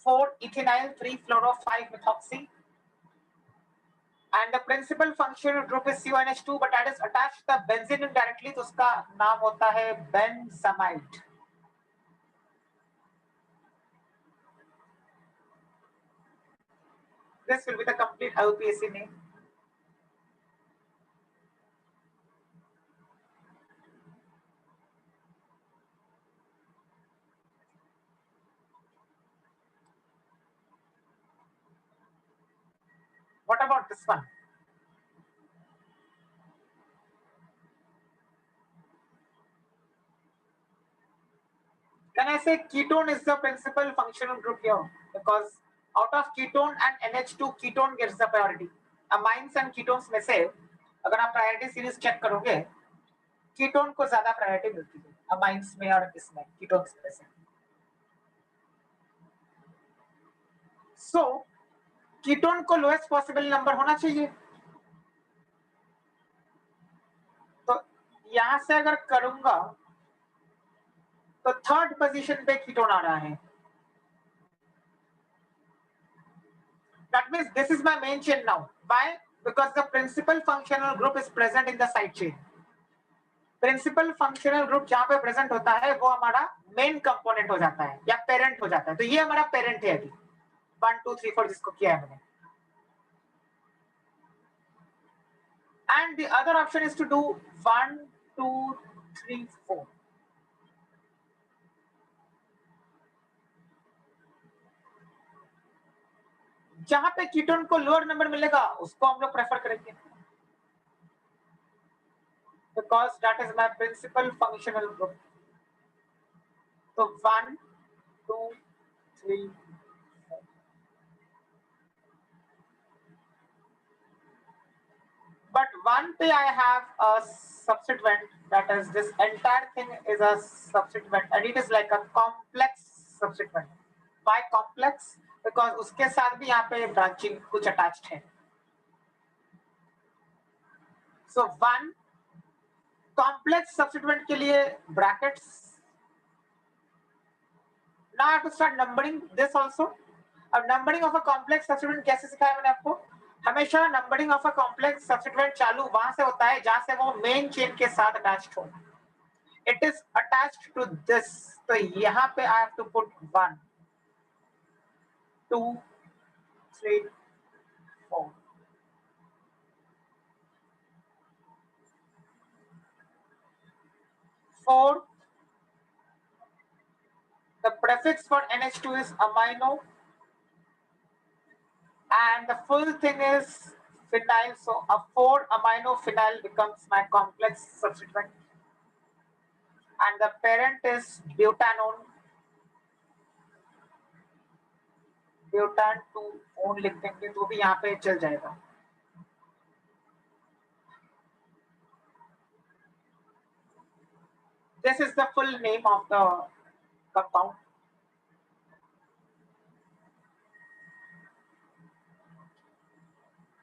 4 ethinyl, 3 fluoro, 5 methoxy. And the principal functional group is CONH2, but that is attached to the benzene directly, तो उसका नाम होता है benzamide. This will be the complete IUPAC name. What about this one? Can I say ketone is the principal functional group here? Because out of ketone and NH2, ketone gets the priority. Amines and ketones में से अगर आप priority series check करोगे, ketone को ज़्यादा priority मिलती है. Amines में और इसमें ketones में से. So कीटोन को लोएस्ट पॉसिबल नंबर होना चाहिए. तो यहां से अगर करूंगा तो थर्ड पोजीशन पे कीटोन आ रहा है. That means this is my main chain now. Why? Because the principal functional group is present in the side chain. Principal functional group जहां पे प्रेजेंट होता है वो हमारा मेन कंपोनेंट हो जाता है या पेरेंट हो जाता है. तो ये हमारा पेरेंट है अभी 1 2 3 4 जिसको किया है मैंने. And the other option is to do 1 2 3 4. जहां पे कीटोन को लोअर नंबर मिलेगा उसको हम लोग प्रेफर करेंगे, because that is my principal functional group. So 1, 2, 3, 4. But one day I have a substituent, that is this entire thing is a substituent and it is like a complex substituent. Why complex? Because उसके साथ भी यहाँ पे branching कुछ attached है. So one complex substituent के लिए brackets. Now I have to start numbering this also. अब numbering of a complex substituent कैसे सिखाया मैंने आपको? हमेशा numbering of a complex substituent चालू वहां से होता है जहां से वो main chain के साथ attached हो. It is attached to this. तो यहाँ पे I have to put 1, 2, 3, 4. Four. The prefix for NH2 is amino, and the full thing is phenyl. So a 4-amino phenyl becomes my complex substituent, and the parent is butanone. butan 2 own लिख देंगे तो भी यहाँ पे चल जाएगा. This is the full name of the compound.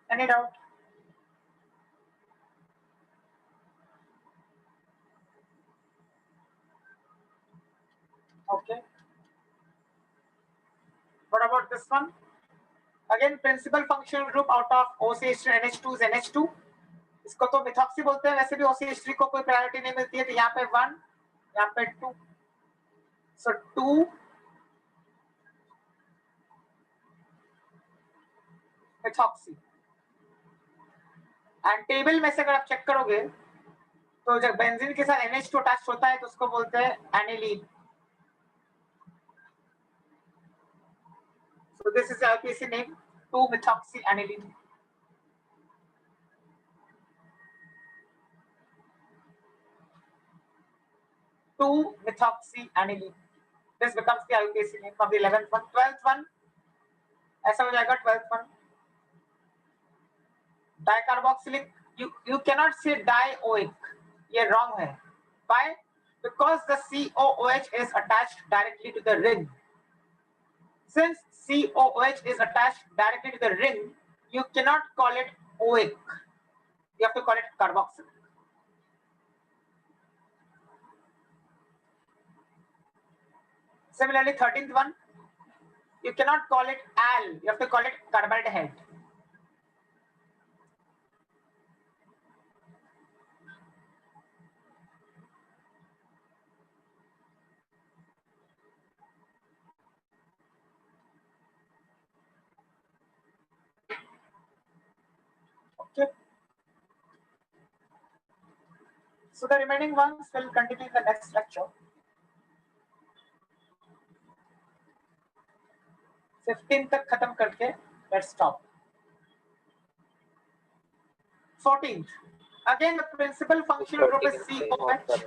Any doubt? Okay. What about this one? Again, principal functional group out of OCH3 NH2 is NH2. इसको तो मिथॉक्सी बोलते हैं, वैसे भी OCH3 को कोई प्रायोरिटी नहीं मिलती है, तो यहाँ पे 1, यहाँ पे 2. So 2 methoxy. एंड टेबल में से अगर आप चेक करोगे तो जब बेंजीन के साथ NH2 अटैच होता है तो उसको बोलते हैं aniline. So this is the IUPAC name, 2-methoxyaniline. Methoxyaniline. This becomes the IUPAC name from the 11th one. 12th one ऐसा हो जाएगा. 12th one dicarboxylic. You cannot say dioic. ये wrong है. Why? Because the COOH is attached directly to the ring. Since COOH is attached directly to the ring, you cannot call it oic. You have to call it carboxylic. Similarly, 13th one, you cannot call it al. You have to call it carbaldehyde. Okay. So the remaining ones will continue in the next lecture. 15 तक खत्म करके let's stop. 14th. Again the principal functional group is COH.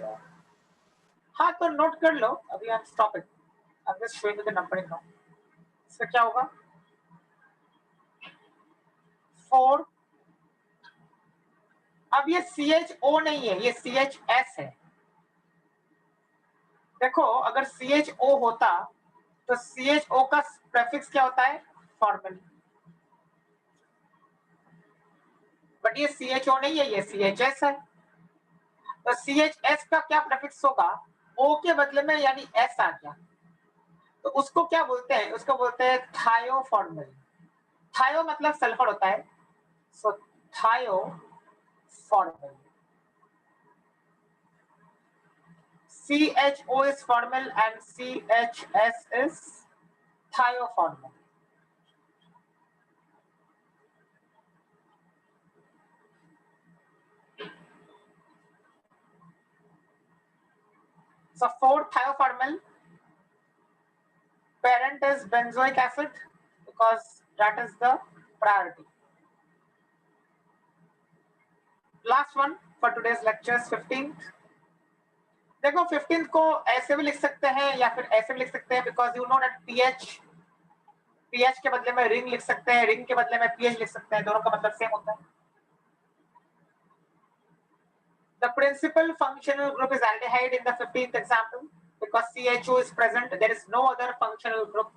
हाँ तो नोट कर लो. अभी I'm stopping. I'm just showing you the numbering now. इसका क्या होगा? 4. अब ये CHO नहीं है, ये CHS है. देखो अगर CHO होता तो CHO का प्रेफिक्स क्या होता है? फॉर्मल. बट ये CHO नहीं है, ये CHS है. तो CHS का क्या प्रेफिक्स होगा? O के बदले में यानी S आ गया, तो उसको क्या बोलते हैं? उसको बोलते हैं थायोफॉर्मल. थायो मतलब सल्फर होता है, सो थायोफॉर्मल. CHO is formal and CHS is thioformal. So 4 thioformal. Parent is benzoic acid because That is the priority. Last one for today's lectures, 15th. देखो 15th को ऐसे भी लिख सकते हैं या फिर ऐसे भी लिख सकते हैं, because you know that pH के बदले में रिंग लिख सकते हैं, रिंग के बदले में pH लिख सकते हैं, दोनों का मतलब सेम होता है. The principal functional group is aldehyde in the 15th example because CHO is present. There is no other functional group.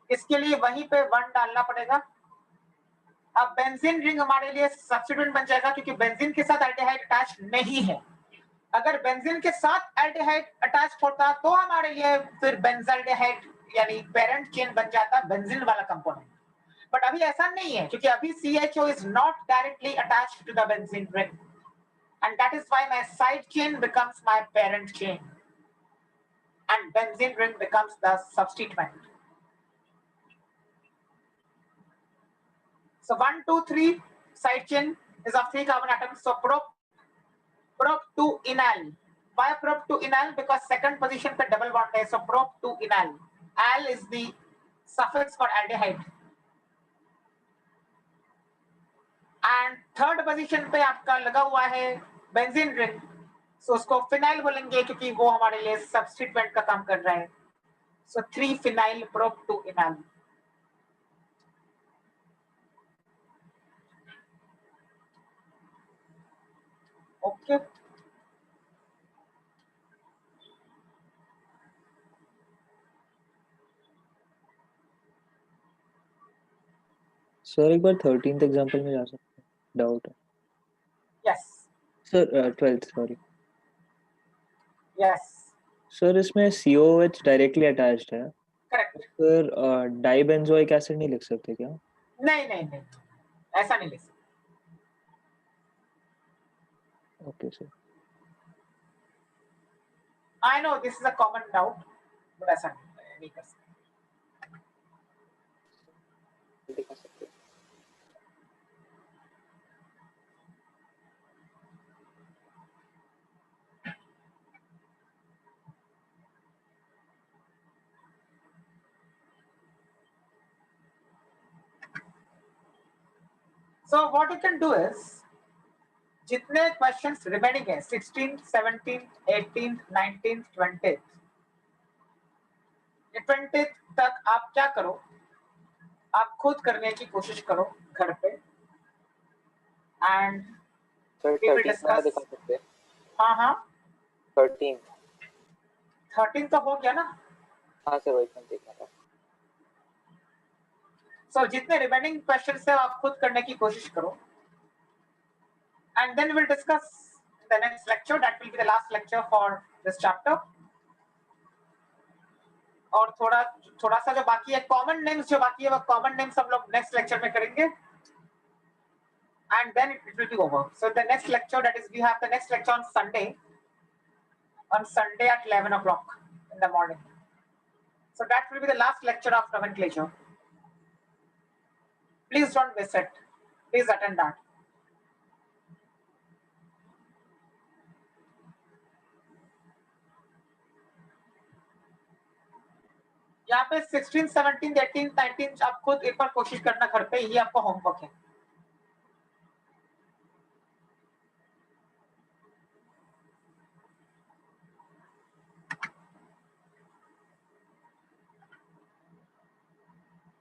इसके लिए वहीं पे 1 डालना पड़ेगा. अब बेंजीन रिंग हमारे लिए सब्स्टिट्यूएंट बन जाएगा क्योंकि बेंजीन के साथ एल्डिहाइड अटैच नहीं है. अगर बेंजीन के साथ एल्डिहाइड अटैच होता तो हमारे लिए फिर बेंजाल्डिहाइड यानी पेरेंट चेन बन जाता, बेंजीन वाला कंपोनेंट. बट अभी ऐसा नहीं है क्योंकि अभी CHO is not directly attached to the benzene ring, and that is why my side chain becomes my parent chain and benzene ring becomes the substituent. So 1, 2, 3 side chain is of 3 carbon atoms. So prop to enal. Why prop to enal? Because second position पे double bond है. So prop to enal. Al is the suffix for aldehyde. And third position पे आपका लगा हुआ है बेंजीन रिंग. So उसको फिनाइल बोलेंगे क्योंकि वो हमारे लिए सब्स्टिट्यूएंट का काम कर रहा है. So 3 phenyl prop to enal. Okay. Sir एक बार 13th एग्जांपल में जा सकते हैं, डाउट है. Yes. Sir 12th sorry. Yes. Sir इसमें COOH डायरेक्टली अटैच्ड है. Correct. सर डाइबेंजोइक एसिड नहीं लिख सकते क्या? नहीं ऐसा नहीं लिख सकते. Okay sir. I know this is a common doubt, but ऐसा नहीं कर सकते. दिखा सकते. So what you can do is, जितने questions remaining है 16th, 17th, 18th, 19th, 20th, 20th तक आप क्या करो, आप खुद करने की कोशिश करो घर पे. And sir we will 13 discuss. दिखा सकते. हाँ 13 तो हो गया ना. हाँ सर वही मैं देखा था. So जितने remaining questions है आप खुद करने की कोशिश करो. And then we'll discuss in the next lecture. That will be the last lecture for this chapter. और थोड़ा सा जो बाकी है कॉमन नेम्स जो बाकी है वो कॉमन नेम्स हम लोग नेक्स्ट लेक्चर में करेंगे. And then it will be over. So the next lecture, that is, we have the next lecture on Sunday. On Sunday at 11 o'clock in the morning. So that will be the last lecture of nomenclature. Please don't miss it. Please attend that. यहाँ पे 16, 17, 18, 19 आप खुद एक बार कोशिश करना घर पे, ये आपका होमवर्क है.